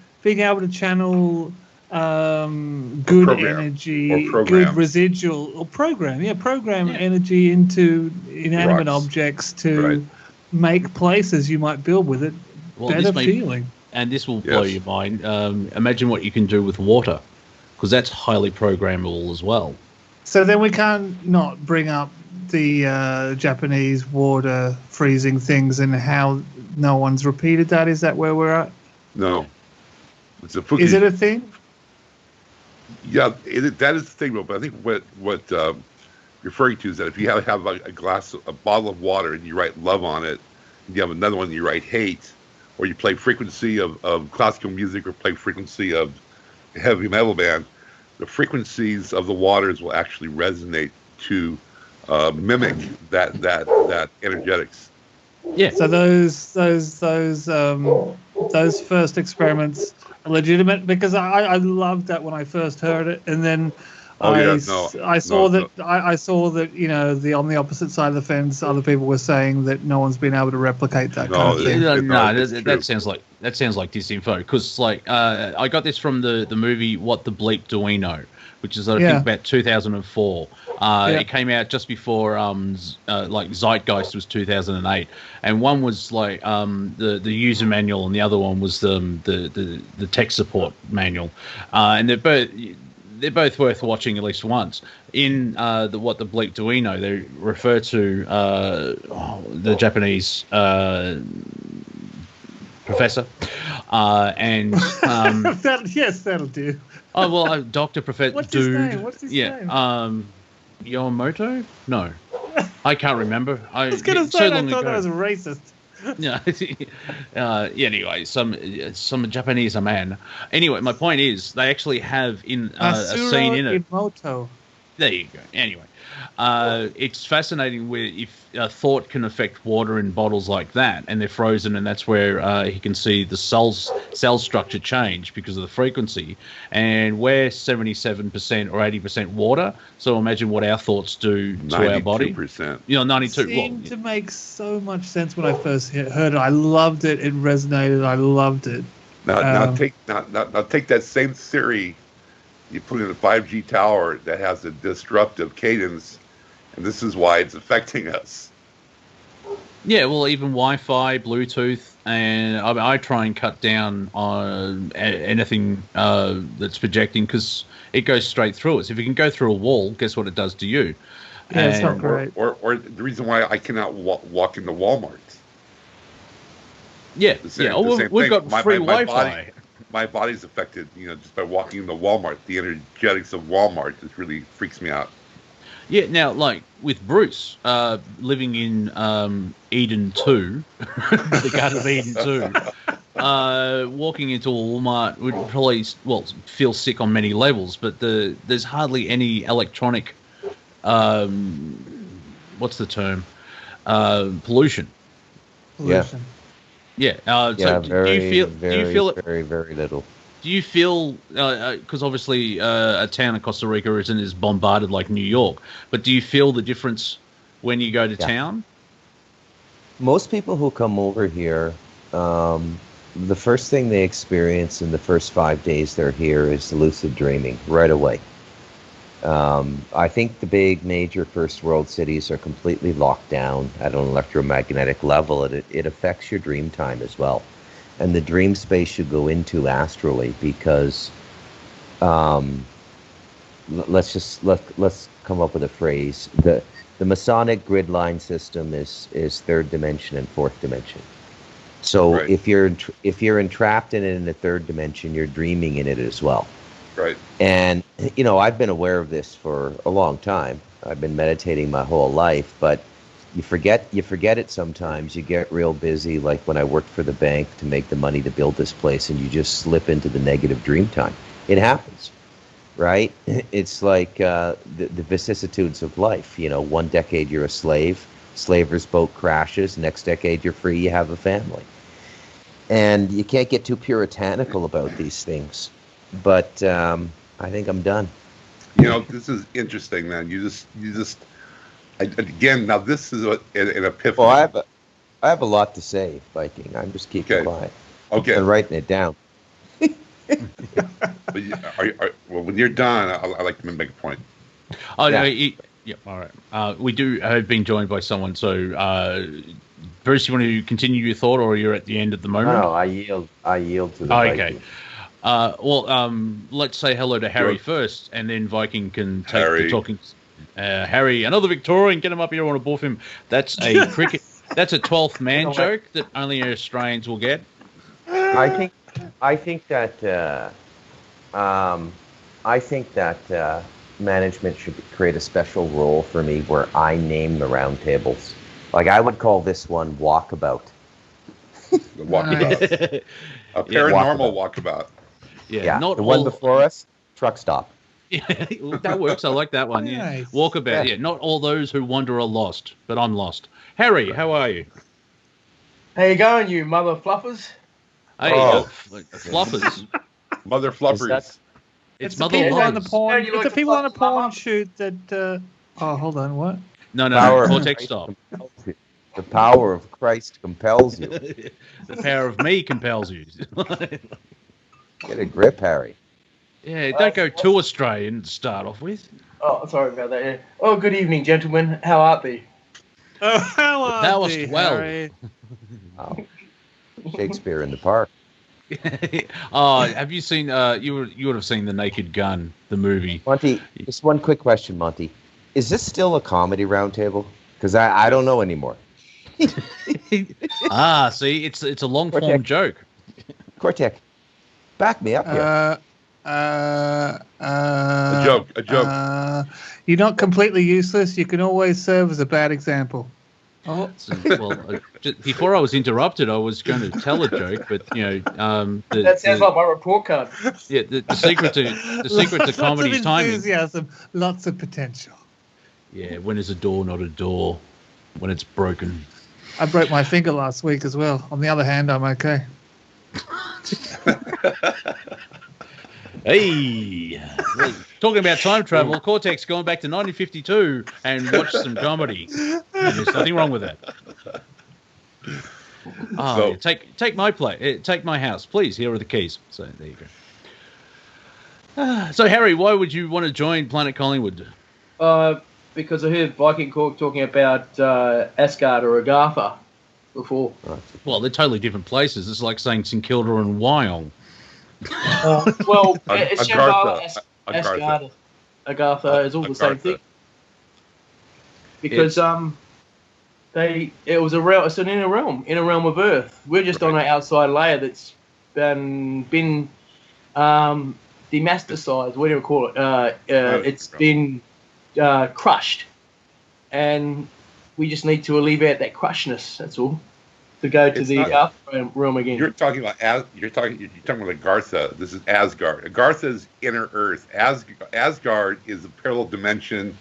[SPEAKER 3] channel good energy, good residual or program energy into inanimate objects to make places you might build with it better feeling.
[SPEAKER 1] And this will blow your mind. Imagine what you can do with water, because that's highly programmable as well.
[SPEAKER 3] So then we can't not bring up the Japanese water freezing things and how no one's repeated that. Is that where we're at?
[SPEAKER 4] No.
[SPEAKER 3] Is it a thing?
[SPEAKER 4] Yeah, that is the thing, but I think what you're referring to is that if you have a bottle of water and you write love on it, and you have another one and you write hate, or you play frequency of classical music or play frequency of heavy metal band, the frequencies of the waters will actually resonate to mimic that energetics.
[SPEAKER 1] Yeah.
[SPEAKER 3] So those first experiments are legitimate, because I loved that when I first heard it, and then I saw that on the opposite side of the fence, other people were saying that no one's been able to replicate that kind of thing.
[SPEAKER 1] That sounds like disinfo, because I got this from the movie What the Bleep Do We Know, which is I think about 2004. It came out just before Zeitgeist was 2008, and one was the user manual, and the other one was the tech support manual, and they're both worth watching at least once. In What the Bleep Do We Know, they refer to the Japanese professor, and
[SPEAKER 3] that'll do.
[SPEAKER 1] Oh well, Doctor Professor.
[SPEAKER 3] What's his name? What's his name?
[SPEAKER 1] Yomoto? No, I can't remember.
[SPEAKER 3] I was going to say I thought that was racist.
[SPEAKER 1] Yeah. Anyway, some Japanese man. Anyway, my point is they actually have a scene in it.
[SPEAKER 3] Imoto.
[SPEAKER 1] There you go. Anyway, it's fascinating where if thought can affect water in bottles like that, and they're frozen, and that's where he can see the cell structure change because of the frequency. And we're 77% or 80% water, so imagine what our thoughts do to our body.
[SPEAKER 4] 92%.
[SPEAKER 1] 92.
[SPEAKER 3] It seemed to make so much sense when I first heard it. I loved it. It resonated. I loved it.
[SPEAKER 4] Now take that same theory. You put in a 5G tower that has a disruptive cadence, and this is why it's affecting us.
[SPEAKER 1] Yeah, well, even Wi-Fi, Bluetooth, and I try and cut down on anything that's projecting, because it goes straight through us. If it can go through a wall, guess what it does to you?
[SPEAKER 3] Yeah, it's not great.
[SPEAKER 4] Or the reason why I cannot walk into Walmart.
[SPEAKER 1] Yeah, we've got free Wi-Fi.
[SPEAKER 4] My body's affected, just by walking into Walmart. The energetics of Walmart just really freaks me out.
[SPEAKER 1] Yeah, now, with Bruce living in Eden 2, the Garden of Eden 2, walking into a Walmart would probably, feel sick on many levels, but there's hardly any electronic, what's the term? Pollution.
[SPEAKER 3] Yeah.
[SPEAKER 1] Yeah.
[SPEAKER 2] So
[SPEAKER 1] do you feel
[SPEAKER 2] very, very little.
[SPEAKER 1] Do you feel, because obviously a town in Costa Rica isn't as bombarded like New York, but do you feel the difference when you go to town?
[SPEAKER 2] Most people who come over here, the first thing they experience in the first 5 days they're here is lucid dreaming right away. I think the big major first world cities are completely locked down at an electromagnetic level. It affects your dream time as well. And the dream space you go into astrally, because let's come up with a phrase. The Masonic grid line system is third dimension and fourth dimension. So right. if you're entrapped in it in the third dimension, you're dreaming in it as well.
[SPEAKER 4] Right.
[SPEAKER 2] And I've been aware of this for a long time. I've been meditating my whole life, but you forget it sometimes. You get real busy, like when I worked for the bank to make the money to build this place, and you just slip into the negative dream time. It happens, right? It's like the vicissitudes of life. 1 decade you're a slave, slaver's boat crashes. Next decade you're free, you have a family. And you can't get too puritanical about these things. But I think I'm done.
[SPEAKER 4] This is interesting, man. Again, now this is an epiphany.
[SPEAKER 2] Well, I have a lot to say, Viking. I'm just keeping quiet.
[SPEAKER 4] Okay.
[SPEAKER 2] And writing it down.
[SPEAKER 4] When you're done, I'd like to make a point.
[SPEAKER 1] Oh, yeah. No, all right. We have been joined by someone, so Bruce, you want to continue your thought, or you're at the end at the moment?
[SPEAKER 2] No, I yield to the Viking.
[SPEAKER 1] Okay. Let's say hello to Harry first, and then Viking can take the talking. Harry, another Victorian, get him up here. I want to buff him. That's a cricket. That's a 12th man joke that only Australians will get.
[SPEAKER 2] I think that management should create a special role for me where I name the roundtables. Like I would call this one Walkabout.
[SPEAKER 4] The Walkabout. A paranormal walkabout.
[SPEAKER 1] Yeah. Not
[SPEAKER 2] the one before us, Truck Stop.
[SPEAKER 1] Yeah, that works. I like that one. Yeah,
[SPEAKER 3] Nice.
[SPEAKER 1] walkabout. Yeah, not all those who wander are lost, but I'm lost. Harry, how are you?
[SPEAKER 5] How you going, you mother fluffers?
[SPEAKER 1] Hey,
[SPEAKER 4] Oh.
[SPEAKER 1] fluffers.
[SPEAKER 4] Mother fluffers.
[SPEAKER 1] It's
[SPEAKER 3] the
[SPEAKER 1] mother
[SPEAKER 3] people on the
[SPEAKER 1] lovers.
[SPEAKER 3] porn.
[SPEAKER 5] Yeah, you
[SPEAKER 3] It's
[SPEAKER 5] like
[SPEAKER 3] the
[SPEAKER 5] to
[SPEAKER 3] people on the
[SPEAKER 5] fuck mum
[SPEAKER 3] porn
[SPEAKER 5] up?
[SPEAKER 3] shoot that. Oh, hold on. What?
[SPEAKER 1] No,
[SPEAKER 2] Power of
[SPEAKER 1] Cortek,
[SPEAKER 2] Christ
[SPEAKER 1] stop.
[SPEAKER 2] compels you. The power of Christ compels you.
[SPEAKER 1] The power of me compels you.
[SPEAKER 2] Get a grip, Harry.
[SPEAKER 1] Yeah, don't go too Australian to start off with.
[SPEAKER 5] Oh, sorry about that. Yeah. Oh, good evening, gentlemen. How art thee?
[SPEAKER 3] Oh, how are
[SPEAKER 1] Thou wast
[SPEAKER 3] thee,
[SPEAKER 1] well.
[SPEAKER 3] Harry?
[SPEAKER 2] Wow. Shakespeare in the Park.
[SPEAKER 1] Oh, have you seen? You would have seen The Naked Gun, the movie.
[SPEAKER 2] Monty, just one quick question, Monty. Is this still a comedy roundtable? Because I don't know anymore.
[SPEAKER 1] See, it's a long form joke.
[SPEAKER 2] Cortek, back me up here.
[SPEAKER 4] A joke.
[SPEAKER 3] You're not completely useless. You can always serve as a bad example. Oh,
[SPEAKER 1] Before I was interrupted, I was going to tell a joke, but
[SPEAKER 5] That sounds like my report card.
[SPEAKER 1] yeah, the secret to comedy is
[SPEAKER 3] lots of
[SPEAKER 1] timing.
[SPEAKER 3] enthusiasm, lots of potential.
[SPEAKER 1] Yeah, when is a door not a door? When it's broken.
[SPEAKER 3] I broke my finger last week as well. On the other hand, I'm okay.
[SPEAKER 1] Hey, talking about time travel, Cortek's going back to 1952 and watch some comedy. There's nothing wrong with that. Oh, yeah, take my play, take my house, please. Here are the keys. So there you go. So Harry, why would you want to join Planet Collingwood?
[SPEAKER 5] Because I heard Viking talking about Asgard or Agartha before.
[SPEAKER 1] Well, they're totally different places. It's like saying St Kilda and Wyong.
[SPEAKER 5] Well, it's
[SPEAKER 4] Agartha.
[SPEAKER 5] Asgard, Agartha is all the same thing. Because it's an inner realm of Earth. We're just on an outside layer that's been demasticized. What do you call it? It's been crushed, and we just need to alleviate that crushedness. That's all. To go to the Earth realm again.
[SPEAKER 4] You're talking about Agartha. This is Asgard. Agartha is inner Earth. Asgard is a parallel dimension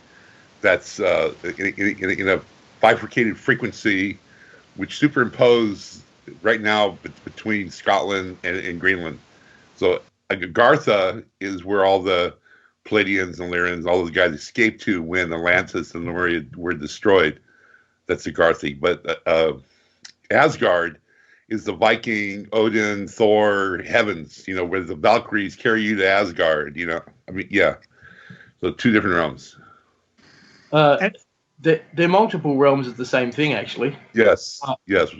[SPEAKER 4] that's in a bifurcated frequency, which superimpose right now between Scotland and Greenland. So Agartha is where all the Palladians and Lyrians, all those guys escaped to when Atlantis and Lemuria were destroyed. That's Agartha. But Asgard is the Viking, Odin, Thor heavens, where the Valkyries carry you to Asgard, So two different realms.
[SPEAKER 5] They're multiple realms of the same thing, actually.
[SPEAKER 4] Yes. Yes.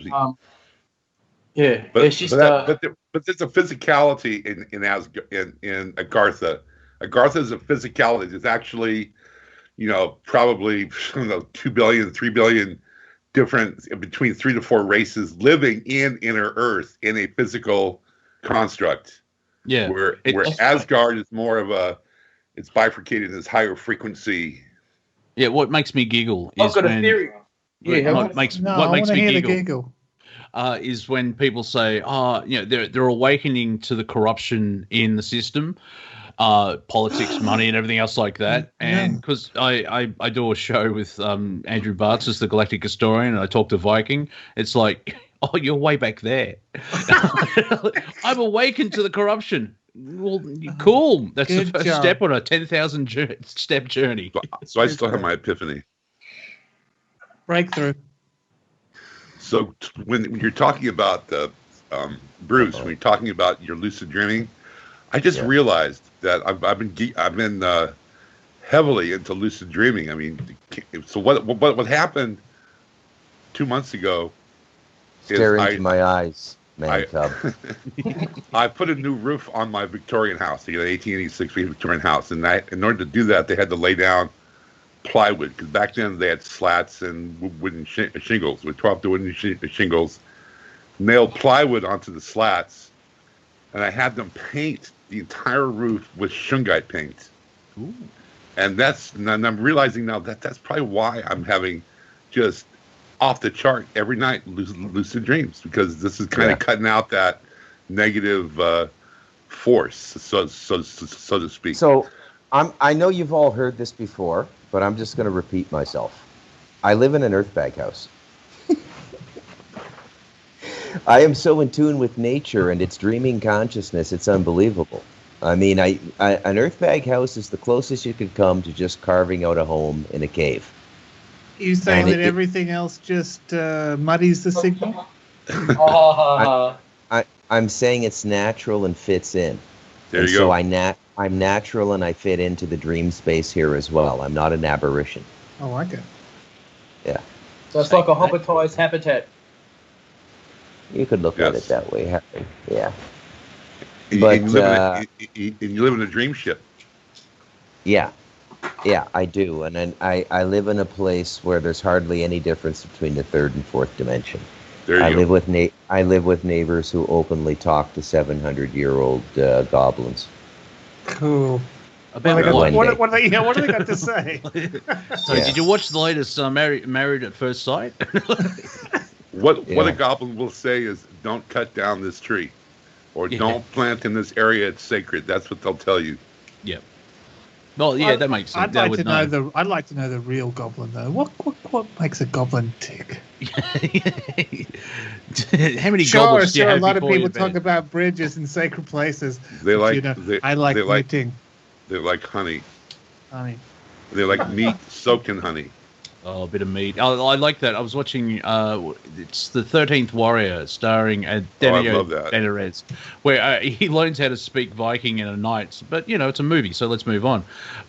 [SPEAKER 5] Yeah.
[SPEAKER 4] But,
[SPEAKER 5] it's just
[SPEAKER 4] but there's a physicality in Agartha. Agartha is a physicality. It's actually, probably 2 billion, 3 billion different between 3 to 4 races living in inner Earth in a physical construct.
[SPEAKER 1] Yeah.
[SPEAKER 4] Where Asgard is more of it's bifurcated in this higher frequency.
[SPEAKER 1] Yeah, what makes me giggle is
[SPEAKER 5] I've got a theory.
[SPEAKER 1] What makes me
[SPEAKER 3] giggle
[SPEAKER 1] is when people say, they're awakening to the corruption in the system, politics, money, and everything else like that. And because I do a show with Andrew Bartz as the Galactic Historian, and I talk to Viking, it's like, oh, you're way back there. I'm awakened to the corruption. Well, cool. That's the first step on a 10,000 step journey.
[SPEAKER 4] So I still have my epiphany.
[SPEAKER 3] Breakthrough.
[SPEAKER 4] So when you're talking about Bruce, when you're talking about your lucid dreaming, I just realized that I've been heavily into lucid dreaming. I mean, so what happened 2 months ago?
[SPEAKER 2] Stare into my eyes, man.
[SPEAKER 4] I put a new roof on my Victorian house. 1886 Victorian house, and in order to do that, they had to lay down plywood, because back then they had slats and wooden shingles. With 12 to wooden shingles, nailed plywood onto the slats, and I had them paint the entire roof with shungite paint.
[SPEAKER 1] Ooh.
[SPEAKER 4] And I'm realizing now that's probably why I'm having just off the chart every night lucid dreams, because this is kind of cutting out that negative force, so to speak.
[SPEAKER 2] So I know you've all heard this before, but I'm just going to repeat myself. I live in an earthbag house. I am so in tune with nature and its dreaming consciousness, it's unbelievable. I mean, an earthbag house is the closest you could come to just carving out a home in a cave.
[SPEAKER 3] You saying that everything else just muddies the signal?
[SPEAKER 2] I'm saying it's natural and fits in.
[SPEAKER 4] There
[SPEAKER 2] and
[SPEAKER 4] you
[SPEAKER 2] so
[SPEAKER 4] go.
[SPEAKER 2] I'm natural and I fit into the dream space here as well. I'm not an aberration.
[SPEAKER 3] I like it.
[SPEAKER 2] Yeah.
[SPEAKER 5] So it's like a hobbitized habitat.
[SPEAKER 2] You could look at it that way, Harry. Yeah.
[SPEAKER 4] But you live in a dream ship.
[SPEAKER 2] Yeah. Yeah, I do. And then I live in a place where there's hardly any difference between the third and fourth dimension. I live with neighbors who openly talk to 700-year-old goblins.
[SPEAKER 3] Cool.
[SPEAKER 1] About
[SPEAKER 3] what do they got to say?
[SPEAKER 1] So, did you watch the latest Married at First Sight?
[SPEAKER 4] What a goblin will say is, "Don't cut down this tree," or "Don't plant in this area; it's sacred." That's what they'll tell you.
[SPEAKER 1] Yeah. Well, yeah, that makes sense.
[SPEAKER 3] I'd like to know the real goblin though. What makes a goblin tick?
[SPEAKER 1] How many goblins do you have?
[SPEAKER 3] A lot of people talk about bridges and sacred places.
[SPEAKER 4] They like.
[SPEAKER 3] I like knitting.
[SPEAKER 4] They like honey.
[SPEAKER 3] Honey.
[SPEAKER 4] They like meat soaked in honey.
[SPEAKER 1] Oh, a bit of meat. I like that. I was watching. It's the 13th Warrior, starring Daniel Benares, where he learns how to speak Viking in a night. But it's a movie, so let's move on.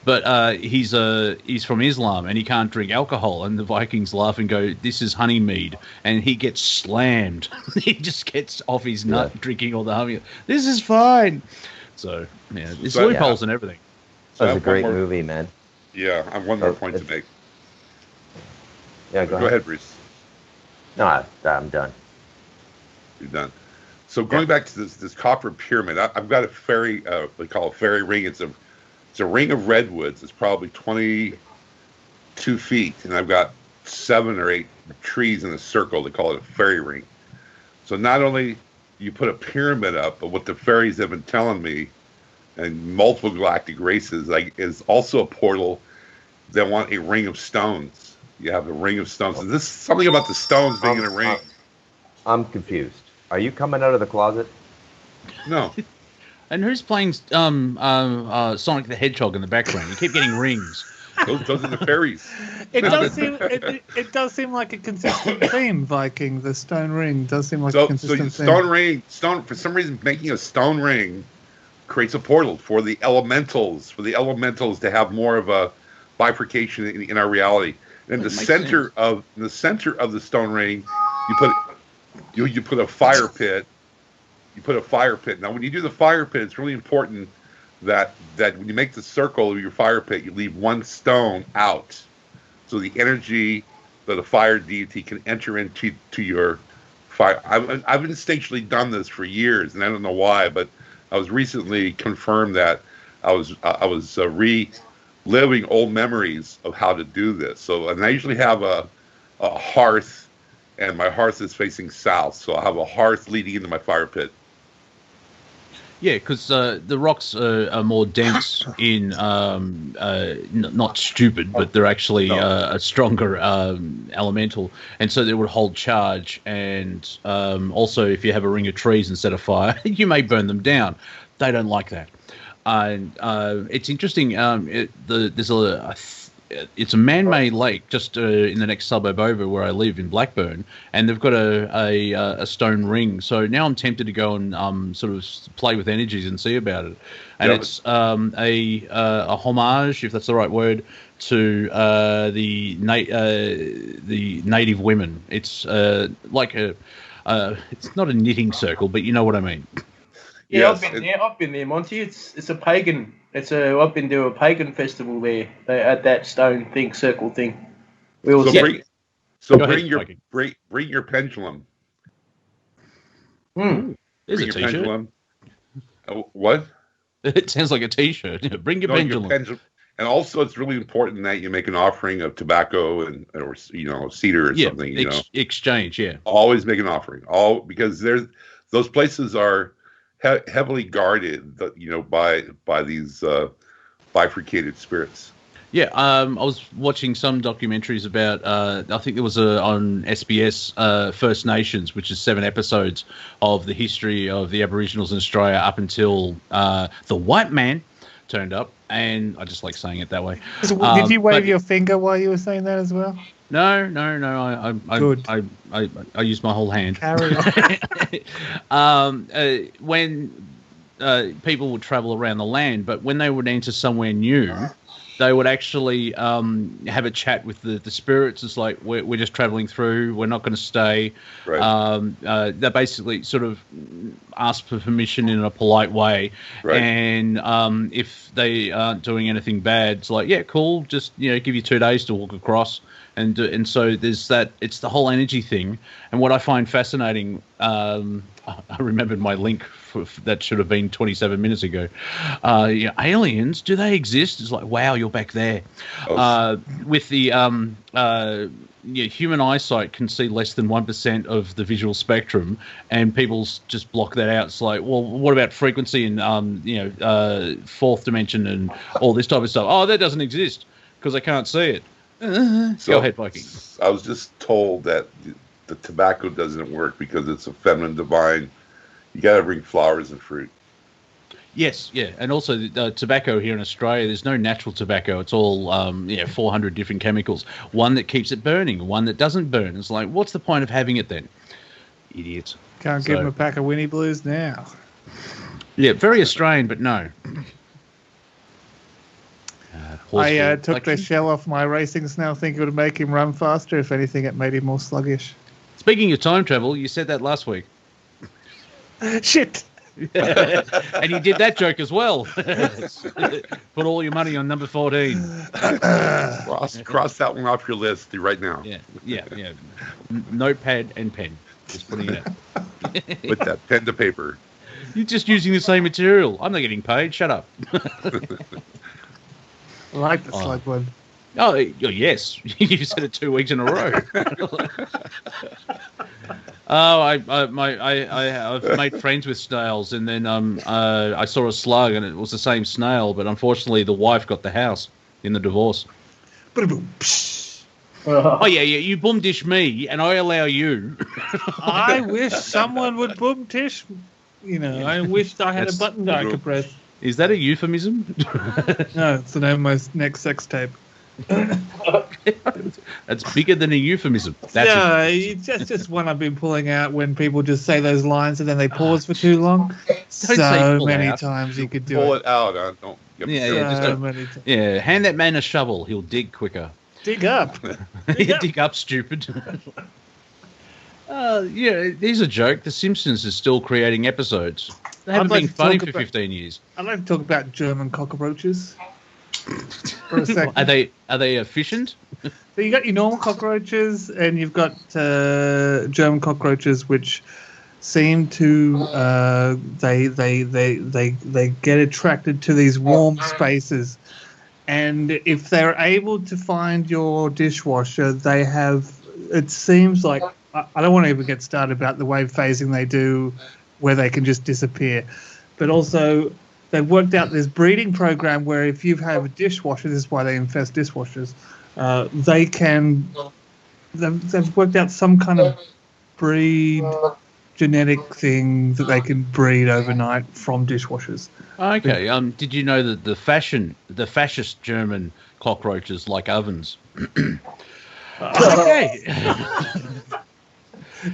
[SPEAKER 1] But he's from Islam and he can't drink alcohol, and the Vikings laugh and go, "This is honey mead," and he gets slammed. He just gets off his nut drinking all the honey. This is fine. So there's loopholes and everything.
[SPEAKER 2] That was a great movie, man.
[SPEAKER 4] Yeah, I have one more point to make.
[SPEAKER 2] Yeah,
[SPEAKER 4] go ahead, Bruce.
[SPEAKER 2] No, I'm done.
[SPEAKER 4] You're done. So going back to this copper pyramid, I've got a fairy, they call it fairy ring. It's a ring of redwoods. It's probably 22 feet, and I've got 7 or 8 trees in a circle. They call it a fairy ring. So not only you put a pyramid up, but what the fairies have been telling me, and multiple galactic races, is also a portal. They want a ring of stones. You have a ring of stones. Is this something about the stones being in a ring?
[SPEAKER 2] I'm confused. Are you coming out of the closet?
[SPEAKER 4] No.
[SPEAKER 1] And who's playing Sonic the Hedgehog in the background? You keep getting rings.
[SPEAKER 4] Those are the fairies.
[SPEAKER 3] It does seem like a consistent theme, Viking. The stone ring does seem like a consistent theme.
[SPEAKER 4] Stone. For some reason, making a stone ring creates a portal for the elementals. To have more of a bifurcation in our reality. In the center of the stone ring, you put a fire pit. Now, when you do the fire pit, it's really important that when you make the circle of your fire pit, you leave one stone out, so the energy that a fire deity can enter into your fire. I've instinctually done this for years, and I don't know why, but I was recently confirmed that I was reliving old memories of how to do this. And I usually have a hearth, and my hearth is facing south, so I have a hearth leading into my fire pit.
[SPEAKER 1] Yeah, because the rocks are more dense in, not stupid, but they're actually a stronger elemental, and so they would hold charge. And also, if you have a ring of trees instead of fire, you may burn them down. They don't like that. It's interesting. It's a man-made lake just in the next suburb over where I live in Blackburn, and they've got a stone ring. So now I'm tempted to go and sort of play with energies and see about it. And it's a homage, if that's the right word, to the native women. It's like it's not a knitting circle, but you know what I mean.
[SPEAKER 5] Yeah, yes, I've been there, Monty. It's a pagan. I've been to a pagan festival there at that stone circle thing.
[SPEAKER 4] Bring your pendulum.
[SPEAKER 1] There's
[SPEAKER 4] bring
[SPEAKER 1] a t-shirt.
[SPEAKER 4] Pendulum. What?
[SPEAKER 1] It sounds like a t-shirt. Bring your pendulum.
[SPEAKER 4] And also, it's really important that you make an offering of tobacco or cedar or something.
[SPEAKER 1] Exchange. Yeah.
[SPEAKER 4] Always make an offering. Because those places are heavily guarded, by these bifurcated spirits.
[SPEAKER 1] Yeah, I was watching some documentaries about, I think there was on SBS, First Nations, which is 7 episodes of the history of the Aboriginals in Australia up until the white man turned up. And I just like saying it that way.
[SPEAKER 3] Did you wave your finger while you were saying that as well?
[SPEAKER 1] No.
[SPEAKER 3] Good.
[SPEAKER 1] I used my whole hand.
[SPEAKER 3] Carry
[SPEAKER 1] on. When people would travel around the land, but when they would enter somewhere new, they would actually have a chat with the spirits. It's like, we're just traveling through. We're not going to stay.
[SPEAKER 4] Right.
[SPEAKER 1] They basically sort of ask for permission in a polite way.
[SPEAKER 4] Right.
[SPEAKER 1] And if they aren't doing anything bad, it's like, yeah, cool. Just, give you 2 days to walk across. And so there's that. It's the whole energy thing. And what I find fascinating, I remembered my link that should have been 27 minutes ago. Aliens, do they exist? It's like, wow, you're back there. With the human eyesight can see less than 1% of the visual spectrum, and people just block that out. It's like, well, what about frequency and fourth dimension and all this type of stuff? Oh, that doesn't exist because I can't see it. Go ahead, Viking.
[SPEAKER 4] I was just told that the tobacco doesn't work because it's a feminine divine. You got to bring flowers and fruit.
[SPEAKER 1] Yes, yeah, and also the tobacco here in Australia, there's no natural tobacco. It's all 400 different chemicals. One that keeps it burning, one that doesn't burn. It's like, what's the point of having it then? Idiots.
[SPEAKER 3] Can't give them a pack of Winnie Blues now.
[SPEAKER 1] Yeah, very Australian, but no.
[SPEAKER 3] I took the shell off my racing snail thinking it would make him run faster. If anything, it made him more sluggish.
[SPEAKER 1] Speaking of time travel, you said that last week.
[SPEAKER 3] Shit.
[SPEAKER 1] And you did that joke as well. Put all your money on number 14.
[SPEAKER 4] Cross that one off your list right now.
[SPEAKER 1] Yeah. Notepad and pen. Just putting it out.
[SPEAKER 4] With that pen to paper.
[SPEAKER 1] You're just using the same material. I'm not getting paid. Shut up.
[SPEAKER 3] I like the slug one.
[SPEAKER 1] Oh, yes. You said it 2 weeks in a row. I've made friends with snails, and then I saw a slug, and it was the same snail, but unfortunately the wife got the house in the divorce. Oh yeah, you boom dish me, and I allow you.
[SPEAKER 3] I wish someone would boom dish. I wished I had a button that I could press.
[SPEAKER 1] Is that a euphemism?
[SPEAKER 3] No, it's the name of my next sex tape.
[SPEAKER 1] That's bigger than a euphemism.
[SPEAKER 3] It's just one I've been pulling out when people just say those lines and then they pause for too long. So many times you could do
[SPEAKER 4] pull
[SPEAKER 3] it.
[SPEAKER 4] it out. Don't.
[SPEAKER 1] Hand that man a shovel. He'll dig quicker.
[SPEAKER 3] Dig up.
[SPEAKER 1] Dig up, stupid. Here's a joke. The Simpsons is still creating episodes. They haven't been funny for 15 years.
[SPEAKER 3] I'd like to talk about German cockroaches for a second.
[SPEAKER 1] Are they efficient?
[SPEAKER 3] So you got your normal cockroaches, and you've got German cockroaches, which seem to they get attracted to these warm spaces, and if they're able to find your dishwasher, they have. It seems like I don't want to even get started about the wave phasing they do, where they can just disappear, but also they've worked out this breeding program where if you have a dishwasher, this is why they infest dishwashers. They've worked out some kind of breed genetic thing that they can breed overnight from dishwashers.
[SPEAKER 1] Okay. Did you know that the fascist German cockroaches like ovens? Okay.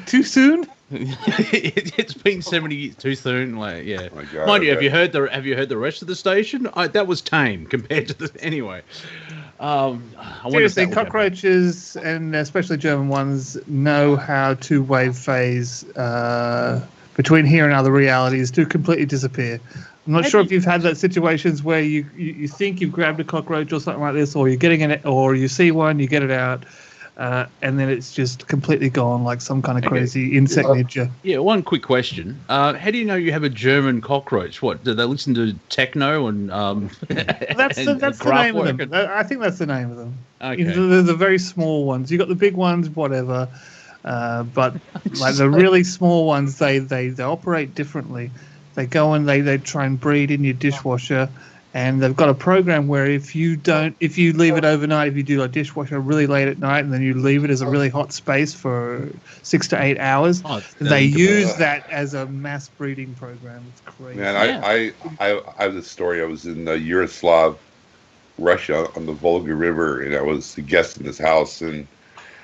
[SPEAKER 3] Too soon?
[SPEAKER 1] It's been 70 years too soon. Like, yeah.
[SPEAKER 4] Oh my God,
[SPEAKER 1] mind you, have you heard the rest of the station? That was tame compared to the anyway.
[SPEAKER 3] Seriously, cockroaches and especially German ones know how to wave phase between here and other realities to completely disappear. I'm not sure if you've had that situations where you think you've grabbed a cockroach or something like this, or you're getting it, or you see one, you get it out. And then it's just completely gone, like some kind of crazy insect ninja.
[SPEAKER 1] Yeah, one quick question. How do you know you have a German cockroach? What, do they listen to techno and
[SPEAKER 3] That's the name of them. I think that's the name of them.
[SPEAKER 1] Okay.
[SPEAKER 3] The very small ones. You got the big ones, whatever. But like the really small ones, they operate differently. They go and they try and breed in your dishwasher, And they've got a program where if you leave it overnight, if you do a dishwasher really late at night and then you leave it as a really hot space for 6 to 8 hours, they use that as a mass breeding program. It's crazy.
[SPEAKER 4] Man, I have this story. I was in Yugoslav, Russia, on the Volga River, and I was a guest in this house, and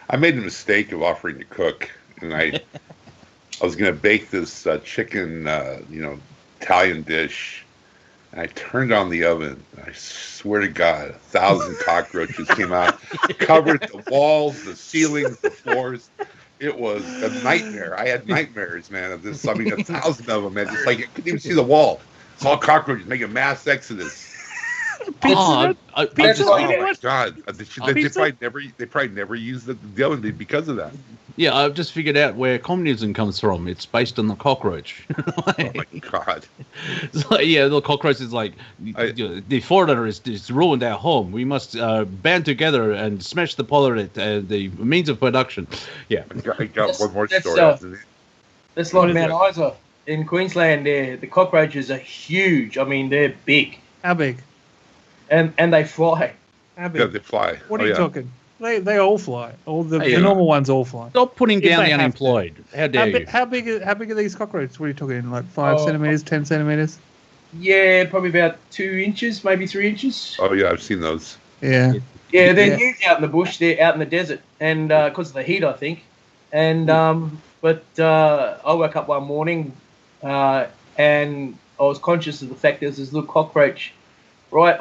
[SPEAKER 4] I made the mistake of offering to cook, and I was going to bake this chicken, Italian dish. I turned on the oven. I swear to God, 1,000 cockroaches came out, covered the walls, the ceilings, the floors. It was a nightmare. I had nightmares, man, of this. I mean, 1,000 of them, man. Just like, I couldn't even see the wall. It's all cockroaches making mass exodus.
[SPEAKER 1] Oh
[SPEAKER 4] my God! They probably never used the oven because of that.
[SPEAKER 1] Yeah, I've just figured out where communism comes from. It's based on the cockroach.
[SPEAKER 4] Oh my God!
[SPEAKER 1] So, yeah, the cockroach is like the foreigner is ruined our home. We must band together and smash the the means of production. Yeah,
[SPEAKER 4] I got one more story.
[SPEAKER 5] That's like Mount Isa in Queensland. There, the cockroaches are huge. I mean, they're big.
[SPEAKER 3] How big?
[SPEAKER 5] And they fly.
[SPEAKER 3] How big?
[SPEAKER 4] Yeah, they fly.
[SPEAKER 3] What are you talking? They all fly. All the normal ones all fly.
[SPEAKER 1] Stop putting down the unemployed. How dare you?
[SPEAKER 3] How big are these cockroaches? What are you talking? Like 5 centimeters, 10 centimeters?
[SPEAKER 5] Yeah, probably about 2 inches, maybe 3 inches.
[SPEAKER 4] Oh yeah, I've seen those.
[SPEAKER 3] Yeah.
[SPEAKER 5] Yeah, they're huge out in the bush. They're out in the desert, and because of the heat, I think. And but I woke up one morning, and I was conscious of the fact there's this little cockroach right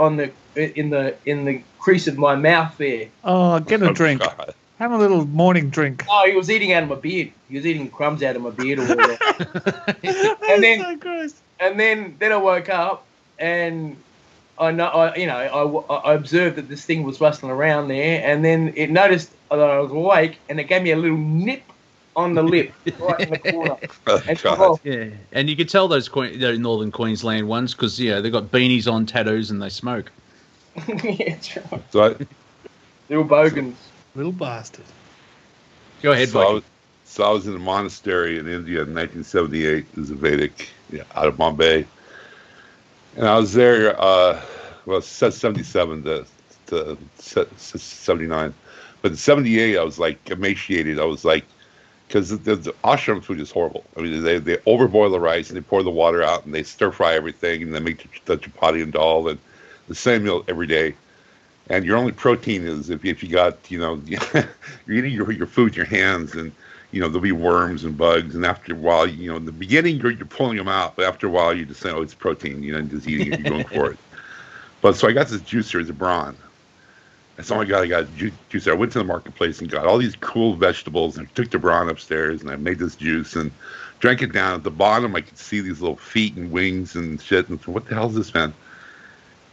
[SPEAKER 5] in the crease of my mouth there.
[SPEAKER 3] Oh, get a drink.
[SPEAKER 4] God.
[SPEAKER 3] Have a little morning drink.
[SPEAKER 5] Oh, he was eating out of my beard. He was eating crumbs out of my beard or whatever. and then I woke up and I observed that this thing was rustling around there, and then it noticed that I was awake, and it gave me a little nip on the lip, right in the corner.
[SPEAKER 1] Yeah, and you could tell those northern Queensland ones because they've got beanies on, tattoos, and they smoke.
[SPEAKER 5] Yeah, that's right.
[SPEAKER 4] So
[SPEAKER 5] Little bogans.
[SPEAKER 3] Little bastard.
[SPEAKER 1] Go ahead, Viking.
[SPEAKER 4] So I was in a monastery in India in 1978 as a Vedic, out of Bombay. And I was there, 77 to 79. But in 78, I was like emaciated. I was like, because the ashram food is horrible. I mean, they overboil the rice and they pour the water out and they stir fry everything and they make the chapati and dal and the same meal every day. And your only protein is if you got, you're eating your food in your hands and, there'll be worms and bugs. And after a while, in the beginning, you're pulling them out. But after a while, you just say, oh, it's protein, and just eating it, you're going for it. But so I got this juicer, it's a brawn. And so I got a juicer. I went to the marketplace and got all these cool vegetables. And I took the brawn upstairs and I made this juice and drank it down. At the bottom, I could see these little feet and wings and shit. And so, what the hell is this, man?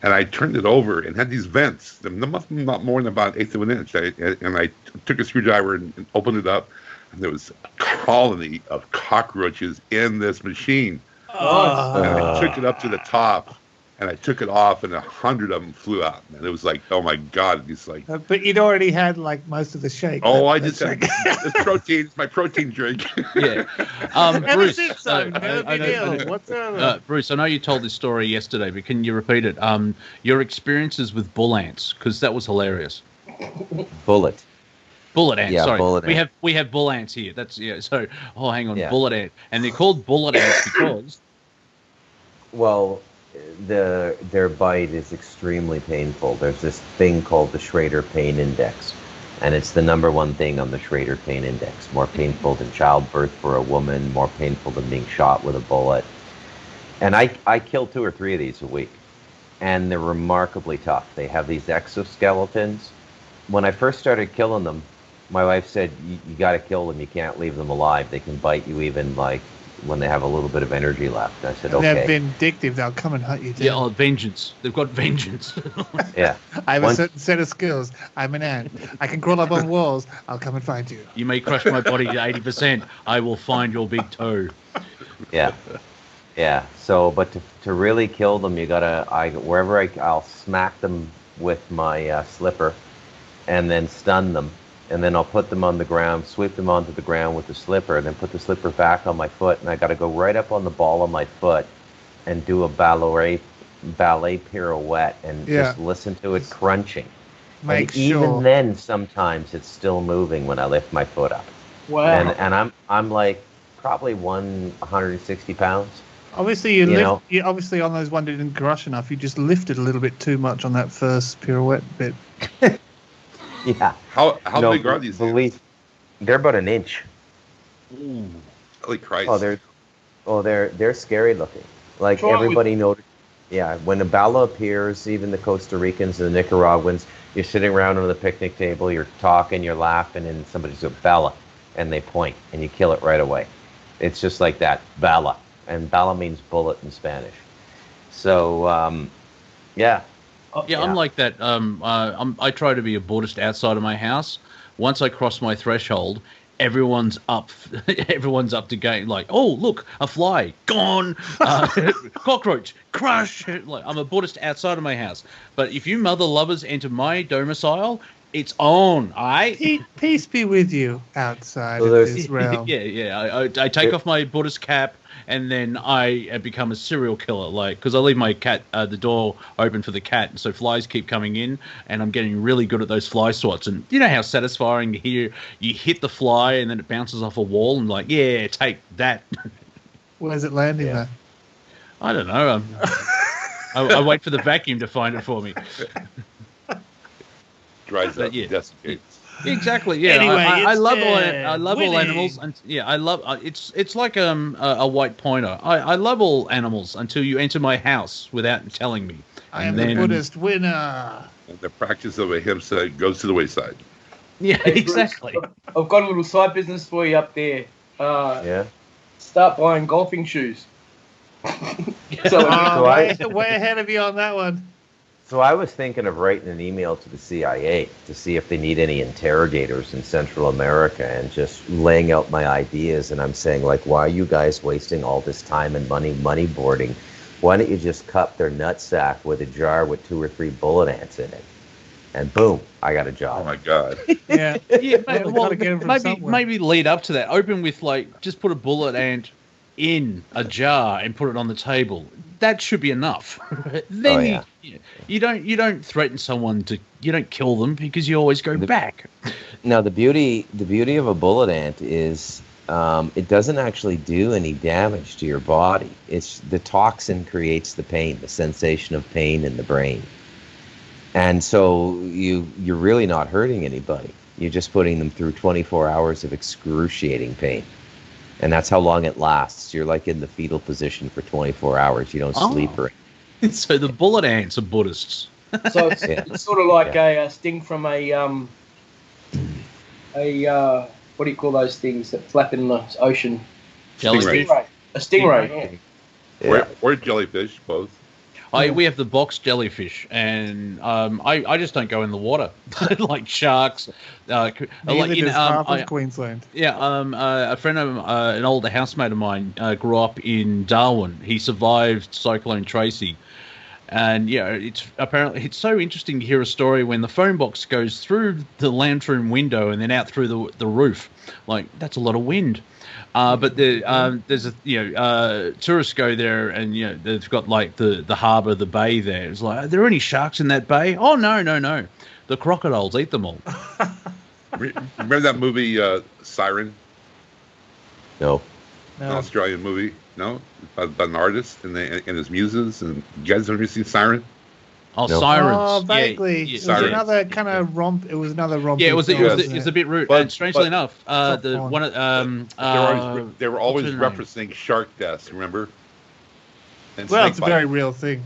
[SPEAKER 4] And I turned it over and had these vents. They must be not more than about 1/8 of an inch. And I took a screwdriver and opened it up. And there was a colony of cockroaches in this machine. And I took it up to the top. And I took it off, and 100 of them flew out. And it was like, oh my God! It's like,
[SPEAKER 3] but you'd already had like most of the shake.
[SPEAKER 4] Oh, I just had it's protein. It's my protein drink.
[SPEAKER 1] Yeah, Bruce.
[SPEAKER 3] What's up?
[SPEAKER 1] Bruce, I know you told this story yesterday, but can you repeat it? Your experiences with bull ants, because that was hilarious.
[SPEAKER 2] Bullet ants.
[SPEAKER 1] Sorry,
[SPEAKER 2] bullet
[SPEAKER 1] we
[SPEAKER 2] ant.
[SPEAKER 1] have bull ants here. That's So, hang on,
[SPEAKER 2] Yeah.
[SPEAKER 1] bullet ant, and they're called bullet ants because.
[SPEAKER 2] Well, their bite is extremely painful. There's this thing called the Schrader Pain Index, and it's the #1 thing on the Schrader Pain Index. More painful than childbirth for a woman, more painful than being shot with a bullet. And I kill 2 or 3 of these a week, and they're remarkably tough. They have these exoskeletons. When I first started killing them, my wife said, you got to kill them. You can't leave them alive. They can bite you even like when they have a little bit of energy left. I said, okay.
[SPEAKER 3] They're vindictive. They'll come and hunt you down.
[SPEAKER 1] Yeah, vengeance. They've got vengeance.
[SPEAKER 2] Yeah.
[SPEAKER 3] I have a certain set of skills. I'm an ant. I can crawl up on walls. I'll come and find you.
[SPEAKER 1] You may crush my body to 80%. I will find your big toe.
[SPEAKER 2] Yeah. Yeah. So, but to really kill them, you gotta, I'll smack them with my slipper and then stun them. And then I'll put them on the ground, sweep them onto the ground with the slipper, and then put the slipper back on my foot. And I got to go right up on the ball of my foot and do a ballerina ballet pirouette and just listen to it crunching.
[SPEAKER 3] Make
[SPEAKER 2] and
[SPEAKER 3] sure.
[SPEAKER 2] Even then, sometimes it's still moving when I lift my foot up.
[SPEAKER 5] Wow.
[SPEAKER 2] And I'm like probably 160 pounds.
[SPEAKER 3] Obviously, you obviously on those one didn't crush enough. You just lifted a little bit too much on that first pirouette bit.
[SPEAKER 2] Yeah.
[SPEAKER 4] How big are these?
[SPEAKER 2] They're about an inch.
[SPEAKER 4] Ooh, holy Christ!
[SPEAKER 2] They're scary looking. Like everybody noticed. Yeah, when a Bala appears, even the Costa Ricans and the Nicaraguans, you're sitting around on the picnic table, you're talking, you're laughing, and somebody's a Bala, and they point, and you kill it right away. It's just like that, Bala, and Bala means bullet in Spanish. So, yeah.
[SPEAKER 1] I'm like that. I try to be a Buddhist outside of my house. Once I cross my threshold, everyone's up to game. Like, oh, look, a fly gone, cockroach crush. Like, I'm a Buddhist outside of my house, but if you mother lovers enter my domicile, it's on.
[SPEAKER 3] Peace be with you outside of this realm.
[SPEAKER 1] I take off my Buddhist cap, and then I become a serial killer. Like, because I leave my cat the door open for the cat, and so flies keep coming in, and I'm getting really good at those fly swats. And you know how satisfying you hit the fly, and then it bounces off a wall, and like, yeah, take that.
[SPEAKER 3] Where's it landing though?
[SPEAKER 1] I don't know. I wait for the vacuum to find it for me.
[SPEAKER 4] Dries up, desiccates.
[SPEAKER 1] Exactly. Yeah.
[SPEAKER 3] Anyway,
[SPEAKER 1] I love all animals, and I love it's like a white pointer. I love all animals until you enter my house without telling me.
[SPEAKER 3] I am the Buddhist winner.
[SPEAKER 4] And the practice of ahimsa goes to the wayside.
[SPEAKER 1] Yeah, exactly.
[SPEAKER 5] I've got a little side business for you up there. Start buying golfing shoes.
[SPEAKER 3] Way ahead of you on that one.
[SPEAKER 2] So I was thinking of writing an email to the CIA to see if they need any interrogators in Central America and just laying out my ideas. And I'm saying, like, why are you guys wasting all this time and money boarding? Why don't you just cup their nutsack with a jar with 2 or 3 bullet ants in it? And boom, I got a job.
[SPEAKER 4] Oh my God.
[SPEAKER 3] Yeah.
[SPEAKER 1] Maybe lead up to that. Open with just put a bullet ant in a jar and put it on the table. That should be enough. Then you don't threaten someone you don't kill them because you always go back.
[SPEAKER 2] Now the beauty of a bullet ant is it doesn't actually do any damage to your body. It's the toxin creates the pain, the sensation of pain in the brain. And so you're really not hurting anybody. You're just putting them through 24 hours of excruciating pain. And that's how long it lasts. You're like in the fetal position for 24 hours. You don't sleep or anything.
[SPEAKER 1] So the bullet ants are Buddhists.
[SPEAKER 5] So it's sort of like a sting from a what do you call those things that flap in the ocean?
[SPEAKER 4] Stingray.
[SPEAKER 5] A stingray.
[SPEAKER 2] Yeah.
[SPEAKER 4] Or jellyfish, both.
[SPEAKER 1] We have the box jellyfish, and I just don't go in the water like sharks.
[SPEAKER 3] Queensland.
[SPEAKER 1] Yeah, a friend of an older housemate of mine grew up in Darwin. He survived Cyclone Tracy, and it's so interesting to hear a story when the phone box goes through the lounge room window and then out through the roof. Like, that's a lot of wind. But there's tourists go there, and they've got like the harbour, the bay there. It's like, are there any sharks in that bay? Oh no, the crocodiles eat them all.
[SPEAKER 4] Remember that movie Siren?
[SPEAKER 2] No.
[SPEAKER 4] An Australian movie? No, about an artist and his muses. And you guys ever seen Siren?
[SPEAKER 1] Oh, no. Sirens.
[SPEAKER 3] Oh, vaguely.
[SPEAKER 1] Yeah.
[SPEAKER 3] It was another kind of romp. It was another romp.
[SPEAKER 1] Yeah, it was a bit rude. And strangely enough, they were
[SPEAKER 4] always referencing shark deaths. Remember? And
[SPEAKER 3] it's a very real thing.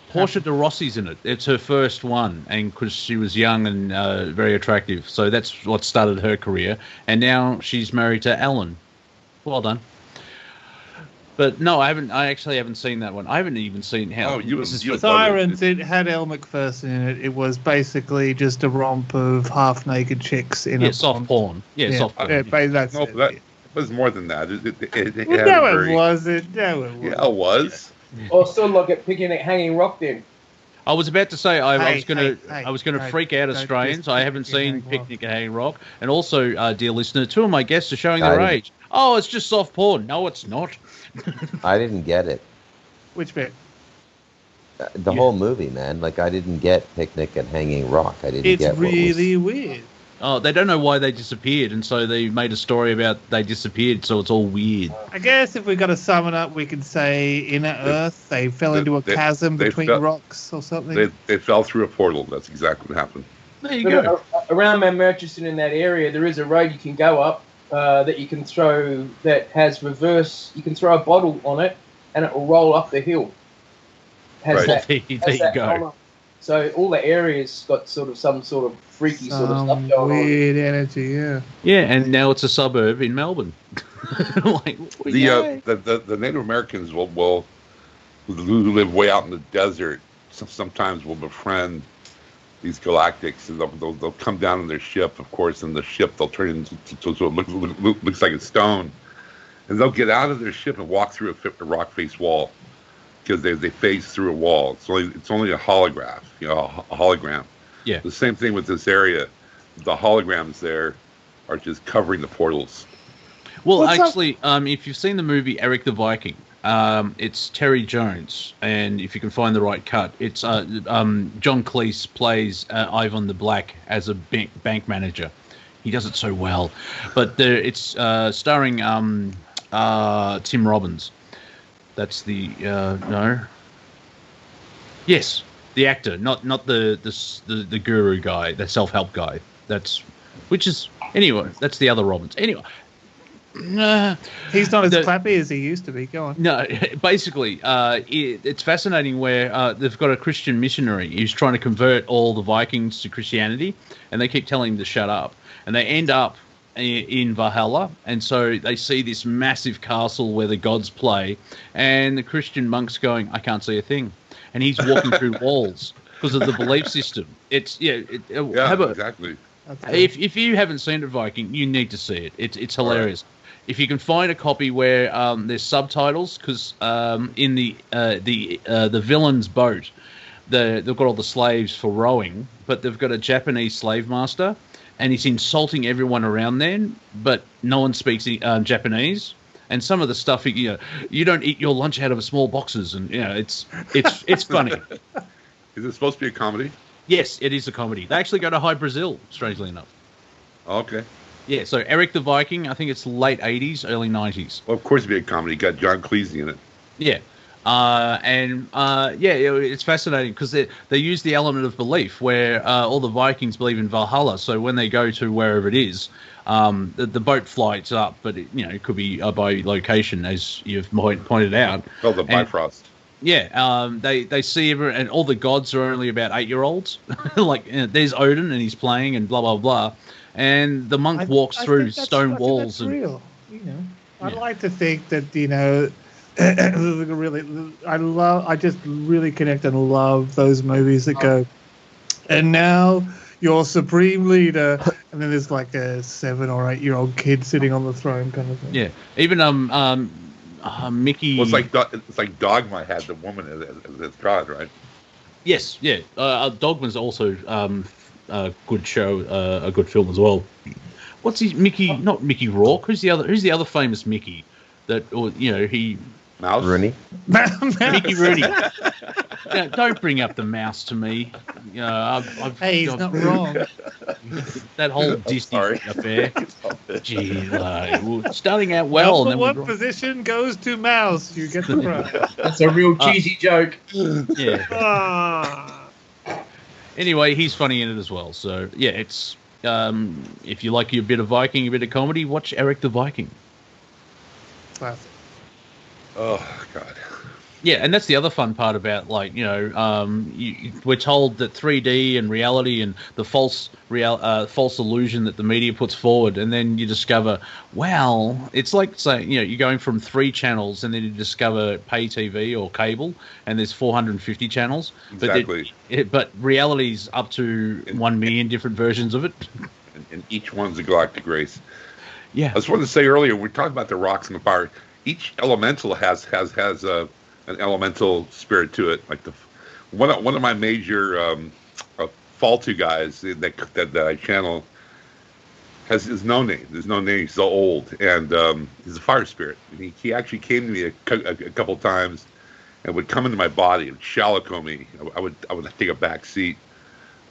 [SPEAKER 1] Portia de Rossi's in it. It's her first one, and because she was young and very attractive, so that's what started her career. And now she's married to Alan. Well done. But no, I actually haven't seen that one. I haven't even seen how.
[SPEAKER 3] Sirens. It had Elle Macpherson in it. It was basically just a romp of half-naked chicks in a
[SPEAKER 1] soft porn. Soft porn.
[SPEAKER 4] That was more than that. It
[SPEAKER 3] wasn't. No, it wasn't.
[SPEAKER 4] Yeah, it was.
[SPEAKER 5] Or still look at Picnic Hanging Rock then.
[SPEAKER 1] I was about to say I was going to freak out Australians. I haven't seen Picnic at Hanging Rock, and also, dear listener, 2 of my guests are showing their age. Oh, it's just soft porn. No, it's not.
[SPEAKER 2] I didn't get it.
[SPEAKER 3] Which bit?
[SPEAKER 2] the whole movie, man. Like, I didn't get Picnic at Hanging Rock. I didn't get
[SPEAKER 3] It's really weird.
[SPEAKER 1] Oh, they don't know why they disappeared, and so they made a story about they disappeared, so it's all weird.
[SPEAKER 3] I guess if we got to sum it up, we could say Inner Earth, they fell into a chasm between rocks or something.
[SPEAKER 4] They fell through a portal. That's exactly what happened.
[SPEAKER 1] There you go.
[SPEAKER 5] Around Mount Murchison in that area, there is a road you can go up that you can throw that has reverse. You can throw a bottle on it, and it will roll up the hill.
[SPEAKER 1] There you go.
[SPEAKER 5] So all the areas got sort of some sort of freaky sort of stuff going
[SPEAKER 3] weird energy, yeah.
[SPEAKER 1] Yeah, and now it's a suburb in Melbourne.
[SPEAKER 4] The Native Americans who live way out in the desert sometimes will befriend these galactics, and they'll come down in their ship, of course, and the ship they'll turn into so it looks like a stone, and they'll get out of their ship and walk through a rock face wall. Because they phase through a wall. It's only a holograph, a hologram.
[SPEAKER 1] Yeah.
[SPEAKER 4] The same thing with this area. The holograms there are just covering the portals.
[SPEAKER 1] Well, actually, if you've seen the movie Eric the Viking, it's Terry Jones, and if you can find the right cut, it's John Cleese plays Ivan the Black as a bank manager. He does it so well, but it's starring Tim Robbins. That's the no. Yes, the actor, not the guru guy, the self-help guy. That's that's the other Robbins. Anyway,
[SPEAKER 3] he's not as clappy as he used to be. Go on.
[SPEAKER 1] No, basically, it's fascinating where they've got a Christian missionary who's trying to convert all the Vikings to Christianity, and they keep telling him to shut up, and they end up in Valhalla, and so they see this massive castle where the gods play, and the Christian monk's going, I can't see a thing, and he's walking through walls because of the belief system. It's
[SPEAKER 4] exactly.
[SPEAKER 1] If you haven't seen it, Viking, you need to see it. It's hilarious. Right. If you can find a copy where there's subtitles, because in the villain's boat, they've got all the slaves for rowing, but they've got a Japanese slave master. And he's insulting everyone around then, but no one speaks Japanese. And some of the stuff, you don't eat your lunch out of small boxes, and it's funny.
[SPEAKER 4] Is it supposed to be a comedy?
[SPEAKER 1] Yes, it is a comedy. They actually go to High Brazil, strangely enough.
[SPEAKER 4] Okay.
[SPEAKER 1] Yeah, so Eric the Viking, I think it's late 80s, early 90s.
[SPEAKER 4] Well, of course it'd be a comedy. You got John Cleese in it.
[SPEAKER 1] Yeah. It's fascinating because they use the element of belief where all the Vikings believe in Valhalla. So when they go to wherever it is, the boat flights up, but it could be by location, as you've pointed out.
[SPEAKER 4] Oh, the Bifrost.
[SPEAKER 1] Yeah, they see everyone, and all the gods are only about 8-year-olds. There's Odin, and he's playing, and blah blah blah. And the monk walks through stone walls.
[SPEAKER 3] That's real. I'd like to think that really, I just really connect and love those movies that go, and now your supreme leader, and then there's like a 7 or 8-year-old kid sitting on the throne kind of thing.
[SPEAKER 1] Yeah, even Mickey.
[SPEAKER 4] Well, it's like Dogma had the woman as its god, right?
[SPEAKER 1] Yes, yeah. Dogma's also a good show, a good film as well. What's his Mickey? Not Mickey Rourke. Who's the other famous Mickey? He.
[SPEAKER 4] Mouse?
[SPEAKER 2] Rooney?
[SPEAKER 1] Mickey Rooney. Don't bring up the mouse to me.
[SPEAKER 3] He's not wrong.
[SPEAKER 1] That whole Disney affair. Gee, starting out well.
[SPEAKER 3] Number one position goes to mouse. You get the prize.
[SPEAKER 5] That's a real cheesy joke.
[SPEAKER 1] Yeah. Anyway, he's funny in it as well. So, yeah, it's if you like a bit of Viking, a bit of comedy, watch Eric the Viking.
[SPEAKER 3] Classic.
[SPEAKER 4] Oh God!
[SPEAKER 1] Yeah, and that's the other fun part about we're told that 3D and reality and the false illusion that the media puts forward, and then you discover, well, it's like saying you're going from 3 channels and then you discover pay TV or cable, and there's 450 channels.
[SPEAKER 4] Exactly.
[SPEAKER 1] But reality's up to 1 million different versions of it,
[SPEAKER 4] and each one's a galactic race.
[SPEAKER 1] Yeah,
[SPEAKER 4] I just wanted to say earlier we talked about the rocks and the fire. Each elemental has an elemental spirit to it. Like one of my major Faltu guys that I channel is no name. There's no name. He's so old, and he's a fire spirit. And he actually came to me a couple times and would come into my body and shallowco me. I would take a back seat.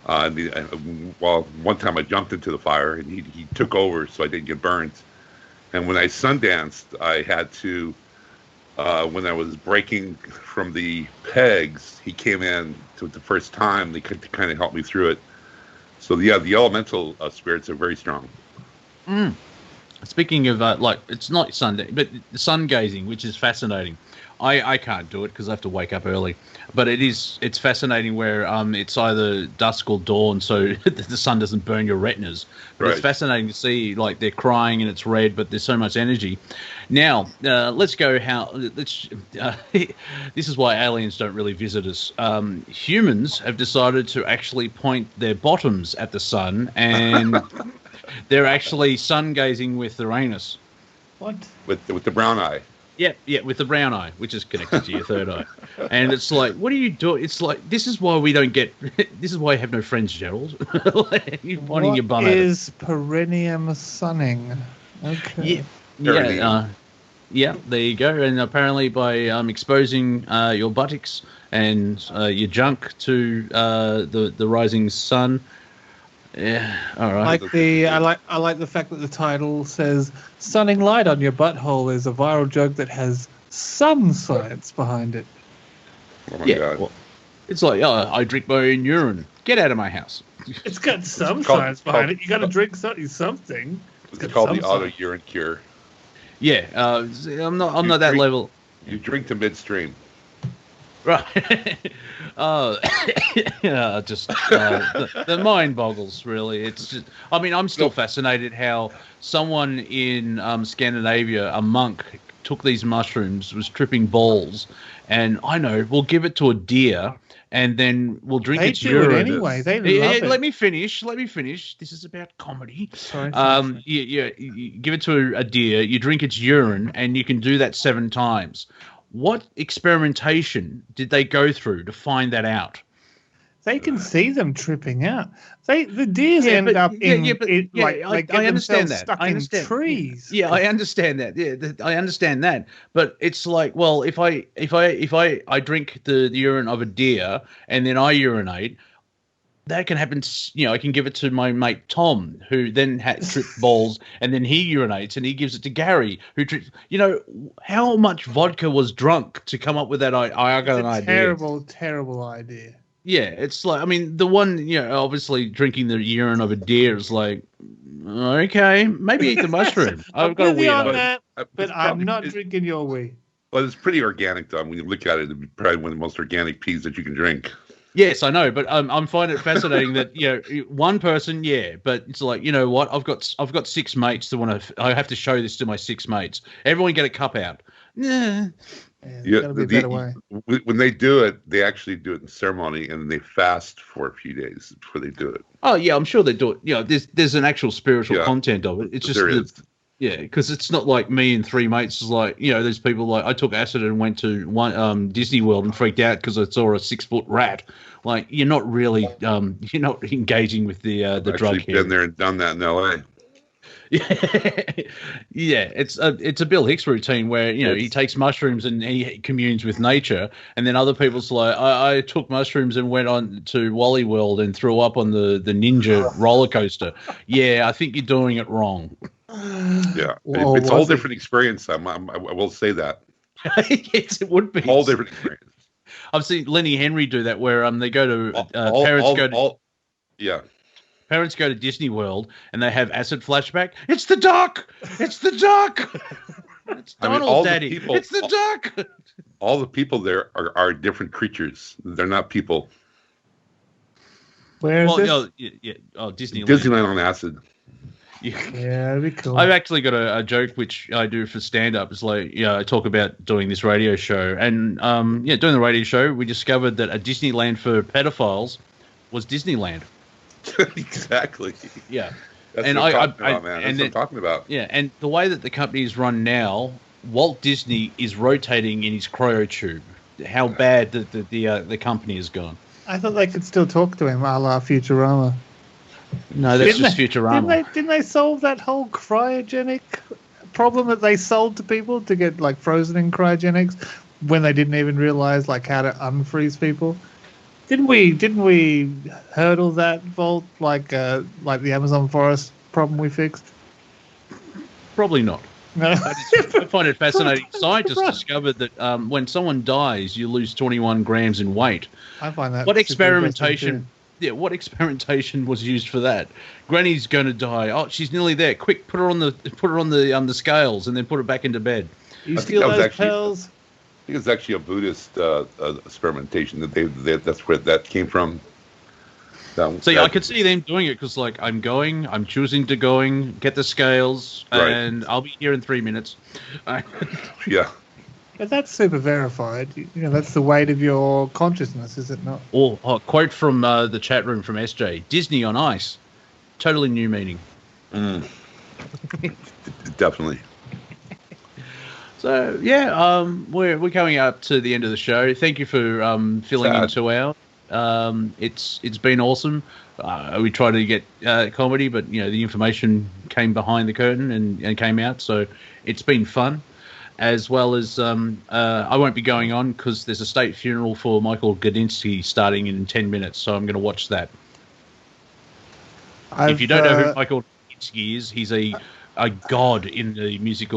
[SPEAKER 4] Well, one time I jumped into the fire and he took over, so I didn't get burned. And when I sundanced, I had to, when I was breaking from the pegs, he came in to the first time. They could kind of help me through it. So yeah, the elemental spirits are very strong.
[SPEAKER 1] Speaking of it's not sun, but sun gazing, which is fascinating. I can't do it because I have to wake up early, but it's fascinating where it's either dusk or dawn, so the sun doesn't burn your retinas. But It's fascinating to see like they're crying and it's red, but there's so much energy. Now let's go. This is why aliens don't really visit us. Humans have decided to actually point their bottoms at the sun, and they're actually sun gazing with Uranus.
[SPEAKER 3] What?
[SPEAKER 4] With the brown eye.
[SPEAKER 1] Yeah, with the brown eye, which is connected to your third eye. And it's like, what do you do? It's like, this is why we don't get, this is why you have no friends, Gerald. You're pointing your bum at it.
[SPEAKER 3] What is perineum sunning? Okay.
[SPEAKER 1] Yeah, there you go. And apparently by exposing your buttocks and your junk to the rising sun. Yeah, all right.
[SPEAKER 3] I like the fact that the title says "Sunning light on your butthole" is a viral joke that has some science behind it.
[SPEAKER 4] Oh my God!
[SPEAKER 1] Well, it's like, I drink my own urine. Get out of my house.
[SPEAKER 3] It's got some science behind it. You got to drink something.
[SPEAKER 4] It's called the auto urine cure.
[SPEAKER 1] Yeah, I'm not that level.
[SPEAKER 4] You drink to midstream.
[SPEAKER 1] Right. The mind boggles, really. It's just, I mean, I'm still fascinated how someone in Scandinavia, a monk, took these mushrooms, was tripping balls, and I know, we'll give it to a deer, and then we'll drink its urine.
[SPEAKER 3] It anyway. They love it.
[SPEAKER 1] Let me finish. This is about comedy.
[SPEAKER 3] Sorry.
[SPEAKER 1] You give it to a deer, you drink its urine, and you can do that 7 times. What experimentation did they go through to find that out?
[SPEAKER 3] They can see them tripping out. The deers end up
[SPEAKER 1] I understand that.
[SPEAKER 3] Stuck in trees.
[SPEAKER 1] Yeah, I understand that. Yeah, I understand that. But it's like, well, if I drink the urine of a deer and then I urinate, that can happen. I can give it to my mate Tom, who then tripped balls, and then he urinates, and he gives it to Gary, who trips. How much vodka was drunk to come up with that idea?
[SPEAKER 3] Terrible idea.
[SPEAKER 1] Yeah, it's like, I mean, the one, obviously drinking the urine of a deer is like, okay, maybe eat the mushroom. I've got a weird
[SPEAKER 3] on that, but I'm not drinking your wee.
[SPEAKER 4] Well, it's pretty organic, though. When you look at it, it's probably one of the most organic peas that you can drink.
[SPEAKER 1] Yes, I know, but I'm finding it fascinating that one person, but it's like, you know what? I've got 6 mates that want to. I have to show this to my 6 mates. Everyone get a cup out. Yeah,
[SPEAKER 3] gotta be a better way.
[SPEAKER 4] When they do it, they actually do it in ceremony, and they fast for a few days before they do it.
[SPEAKER 1] Oh yeah, I'm sure they do it. There's an actual spiritual content of it. It's just yeah, because it's not like me and 3 mates. It's like, there's people like, I took acid and went to one Disney World and freaked out because I saw a 6-foot rat. Like, you're not really you're not engaging with the drug here.
[SPEAKER 4] Been there and done that in LA.
[SPEAKER 1] Yeah, it's a Bill Hicks routine where he takes mushrooms and he communes with nature, and then other people's like, I took mushrooms and went on to Wally World and threw up on the ninja roller coaster. Yeah, I think you're doing it wrong.
[SPEAKER 4] Yeah, it's a whole different experience. I will say that.
[SPEAKER 1] Yes, it would be
[SPEAKER 4] whole different experience.
[SPEAKER 1] I've seen Lenny Henry do that, where they go to parents go to Disney World and they have acid flashback. It's the duck. It's the duck. It's Donald, Daddy. It's the duck.
[SPEAKER 4] All the people there are different creatures. They're not people.
[SPEAKER 3] Where is it?
[SPEAKER 1] Disneyland.
[SPEAKER 4] Disneyland on acid.
[SPEAKER 3] Yeah, that'd be cool.
[SPEAKER 1] I've actually got a joke which I do for stand-up. It's like, I talk about doing this radio show. And, doing the radio show, we discovered that a Disneyland for pedophiles was Disneyland.
[SPEAKER 4] Exactly.
[SPEAKER 1] Yeah.
[SPEAKER 4] That's what I'm talking about.
[SPEAKER 1] Yeah, and the way that the company is run now, Walt Disney is rotating in his cryotube. How bad the company has gone.
[SPEAKER 3] I thought they could still talk to him, a la Futurama.
[SPEAKER 1] No, that's just Futurama.
[SPEAKER 3] Didn't they solve that whole cryogenic problem that they sold to people to get like frozen in cryogenics? when they didn't even realize like how to unfreeze people. Didn't we hurdle that vault like the Amazon forest problem we fixed?
[SPEAKER 1] Probably not.
[SPEAKER 3] No.
[SPEAKER 1] I find it fascinating. Scientists discovered that when someone dies, you lose 21 grams in weight.
[SPEAKER 3] I find that.
[SPEAKER 1] What experimentation? Yeah, what experimentation was used for that? Granny's going to die. Oh, she's nearly there. Quick, put her on the scales and then put her back into bed.
[SPEAKER 3] You steal those pills.
[SPEAKER 4] I think it's actually a Buddhist experimentation that's where that came from.
[SPEAKER 1] I could see them doing it because, like, I'm choosing to get the scales,
[SPEAKER 4] right.
[SPEAKER 1] And I'll be here in 3 minutes.
[SPEAKER 4] Yeah.
[SPEAKER 3] But that's super verified. That's the weight of your consciousness, is it not?
[SPEAKER 1] Or a quote from the chat room from SJ: Disney on ice, totally new meaning.
[SPEAKER 4] Definitely.
[SPEAKER 1] So yeah, we're coming up to the end of the show. Thank you for filling in 2 hours. It's been awesome. We tried to get comedy, but the information came behind the curtain and came out, so it's been fun. As well as I won't be going on because there's a state funeral for Michael Gudinski starting in 10 minutes, so I'm going to watch that. If you don't know who Michael Gudinski is, he's a god in the music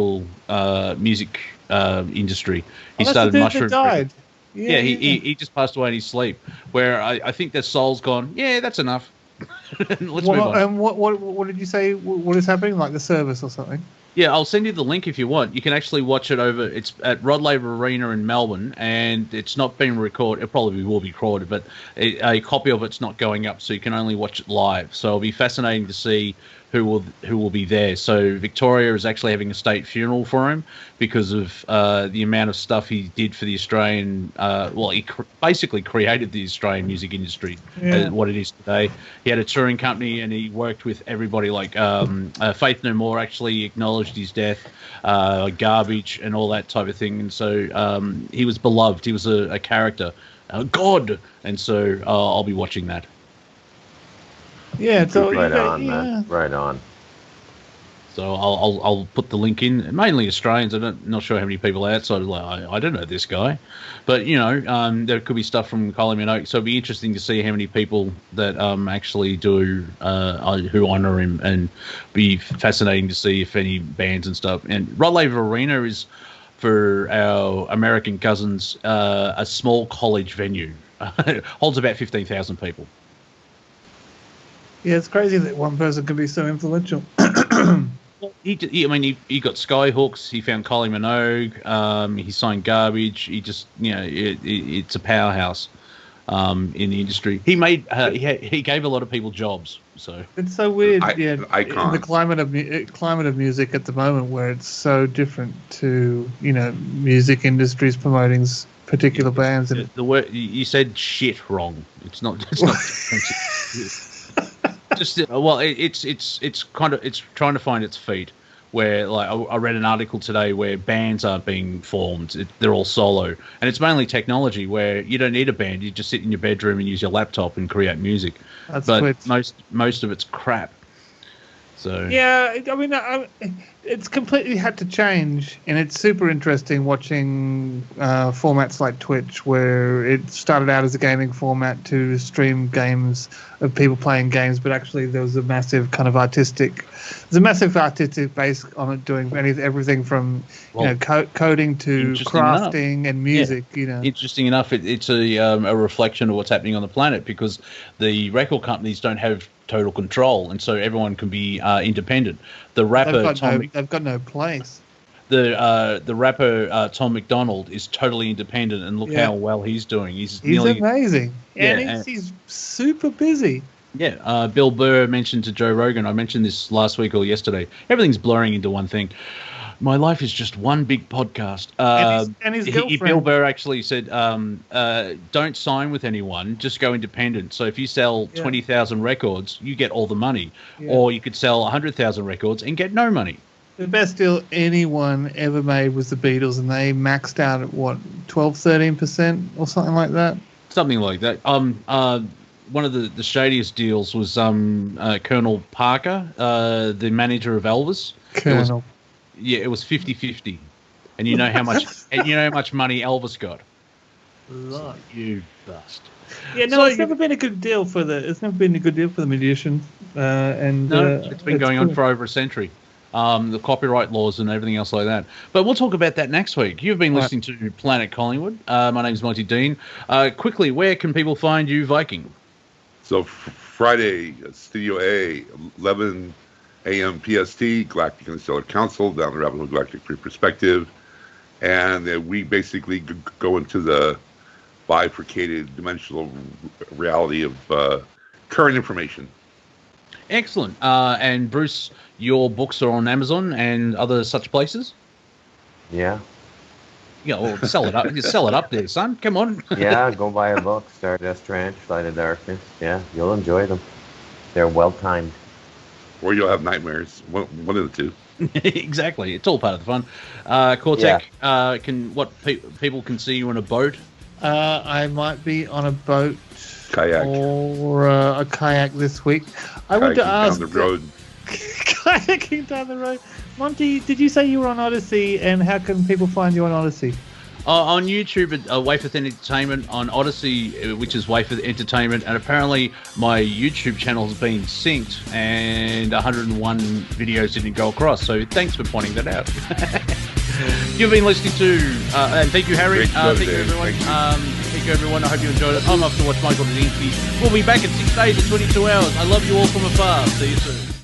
[SPEAKER 1] industry. He started Mushroom.
[SPEAKER 3] Died.
[SPEAKER 1] Yeah, he just passed away in his sleep. Where I think their soul's gone. Yeah, that's enough. Let's move on.
[SPEAKER 3] And what did you say? What is happening? Like the service or something?
[SPEAKER 1] Yeah, I'll send you the link if you want. You can actually watch it over. It's at Rod Laver Arena in Melbourne, and it's not been recorded. It probably will be recorded, but a copy of it's not going up, so you can only watch it live. So it'll be fascinating to see who will be there. So Victoria is actually having a state funeral for him because of the amount of stuff he did for the Australian. He basically created the Australian music industry, what it is today. He had a touring company and he worked with everybody. Like Faith No More actually acknowledged his death, Garbage and all that type of thing. And so he was beloved. He was a character, a god. And so I'll be watching that.
[SPEAKER 3] Yeah, so
[SPEAKER 2] right on, man. Right on.
[SPEAKER 1] So I'll put the link in. Mainly Australians. I'm not sure how many people outside. I don't know this guy, but there could be stuff from Collingwood. So it'd be interesting to see how many people that actually do who honour him, and be fascinating to see if any bands and stuff. And Rod Laver Arena is, for our American cousins, a small college venue. It holds about 15,000 people.
[SPEAKER 3] Yeah, it's crazy that one person can be so influential.
[SPEAKER 1] He got Skyhooks. He found Kylie Minogue. He signed Garbage. He just, it's a powerhouse in the industry. He made he gave a lot of people jobs. So
[SPEAKER 3] it's so weird.
[SPEAKER 4] In
[SPEAKER 3] the climate of music at the moment, where it's so different to music industries promoting particular bands. And
[SPEAKER 1] the word you said shit wrong. It's not. It's not. It's trying to find its feet. Where, like, I read an article today where bands are being formed. They're all solo, and it's mainly technology where you don't need a band. You just sit in your bedroom and use your laptop and create music. But most of it's crap. So
[SPEAKER 3] yeah, I mean, it's completely had to change, and it's super interesting watching formats like Twitch, where it started out as a gaming format to stream games of people playing games, but actually there was a massive kind of artistic base on it, doing everything from coding to crafting and music.
[SPEAKER 1] Yeah. Interesting enough, it's a reflection of what's happening on the planet, because the record companies don't have total control, and so everyone can be independent. The rapper
[SPEAKER 3] they've got no place.
[SPEAKER 1] The rapper Tom MacDonald is totally independent, and look how well he's doing. He's
[SPEAKER 3] amazing. And he's super busy.
[SPEAKER 1] Yeah, Bill Burr mentioned to Joe Rogan, I mentioned this last week or yesterday, everything's blurring into one thing. My life is just one big podcast.
[SPEAKER 3] And his girlfriend.
[SPEAKER 1] Bill Burr actually said, don't sign with anyone, just go independent. So if you sell 20,000 records, you get all the money. Yeah. Or you could sell 100,000 records and get no money.
[SPEAKER 3] The best deal anyone ever made was the Beatles, and they maxed out at, 12-13% or something like that?
[SPEAKER 1] Something like that. One of the shadiest deals was Colonel Parker, the manager of Elvis.
[SPEAKER 3] Colonel.
[SPEAKER 1] It was 50-50. and you know how much money Elvis got.
[SPEAKER 3] Right.
[SPEAKER 1] You bastard.
[SPEAKER 3] Yeah, no, it's never been a good deal for the magicians.
[SPEAKER 1] It's been going on for over a century. The copyright laws and everything else like that. But we'll talk about that next week. You've been listening to Planet Collingwood. My name's Monty Dean. Quickly, where can people find you, Viking?
[SPEAKER 4] So Friday, Studio A, 11 a.m. PST, Galactic Interstellar Council, down the Rabbit Hole Galactic Perspective. And we basically go into the bifurcated dimensional reality of current information.
[SPEAKER 1] Excellent. And Bruce, your books are on Amazon and other such places?
[SPEAKER 2] Yeah.
[SPEAKER 1] Yeah, well, sell it up. You sell it up there, son. Come on.
[SPEAKER 2] Yeah, go buy a book. Stardust Ranch, Light of Darkness. Yeah, you'll enjoy them. They're well timed.
[SPEAKER 4] Or you'll have nightmares. One of the two.
[SPEAKER 1] Exactly. It's all part of the fun. Cortek, people can see you on a boat?
[SPEAKER 3] I might be on a boat.
[SPEAKER 4] Kayak.
[SPEAKER 3] Or a kayak this week. I want to ask...
[SPEAKER 4] down the road.
[SPEAKER 3] Kayaking down the road. Monty, did you say you were on Odyssey, and how can people find you on Odyssey?
[SPEAKER 1] On YouTube at Wayforth Entertainment, on Odyssey, which is Wayforth Entertainment, and apparently my YouTube channel has been synced and 101 videos didn't go across, so thanks for pointing that out. You've been listening to, and thank you, Harry. Thank you, everyone. Thank you, everyone. I hope you enjoyed it. I'm off to watch Michael Dudinski. We'll be back in 6 days and 22 hours. I love you all from afar. See you soon.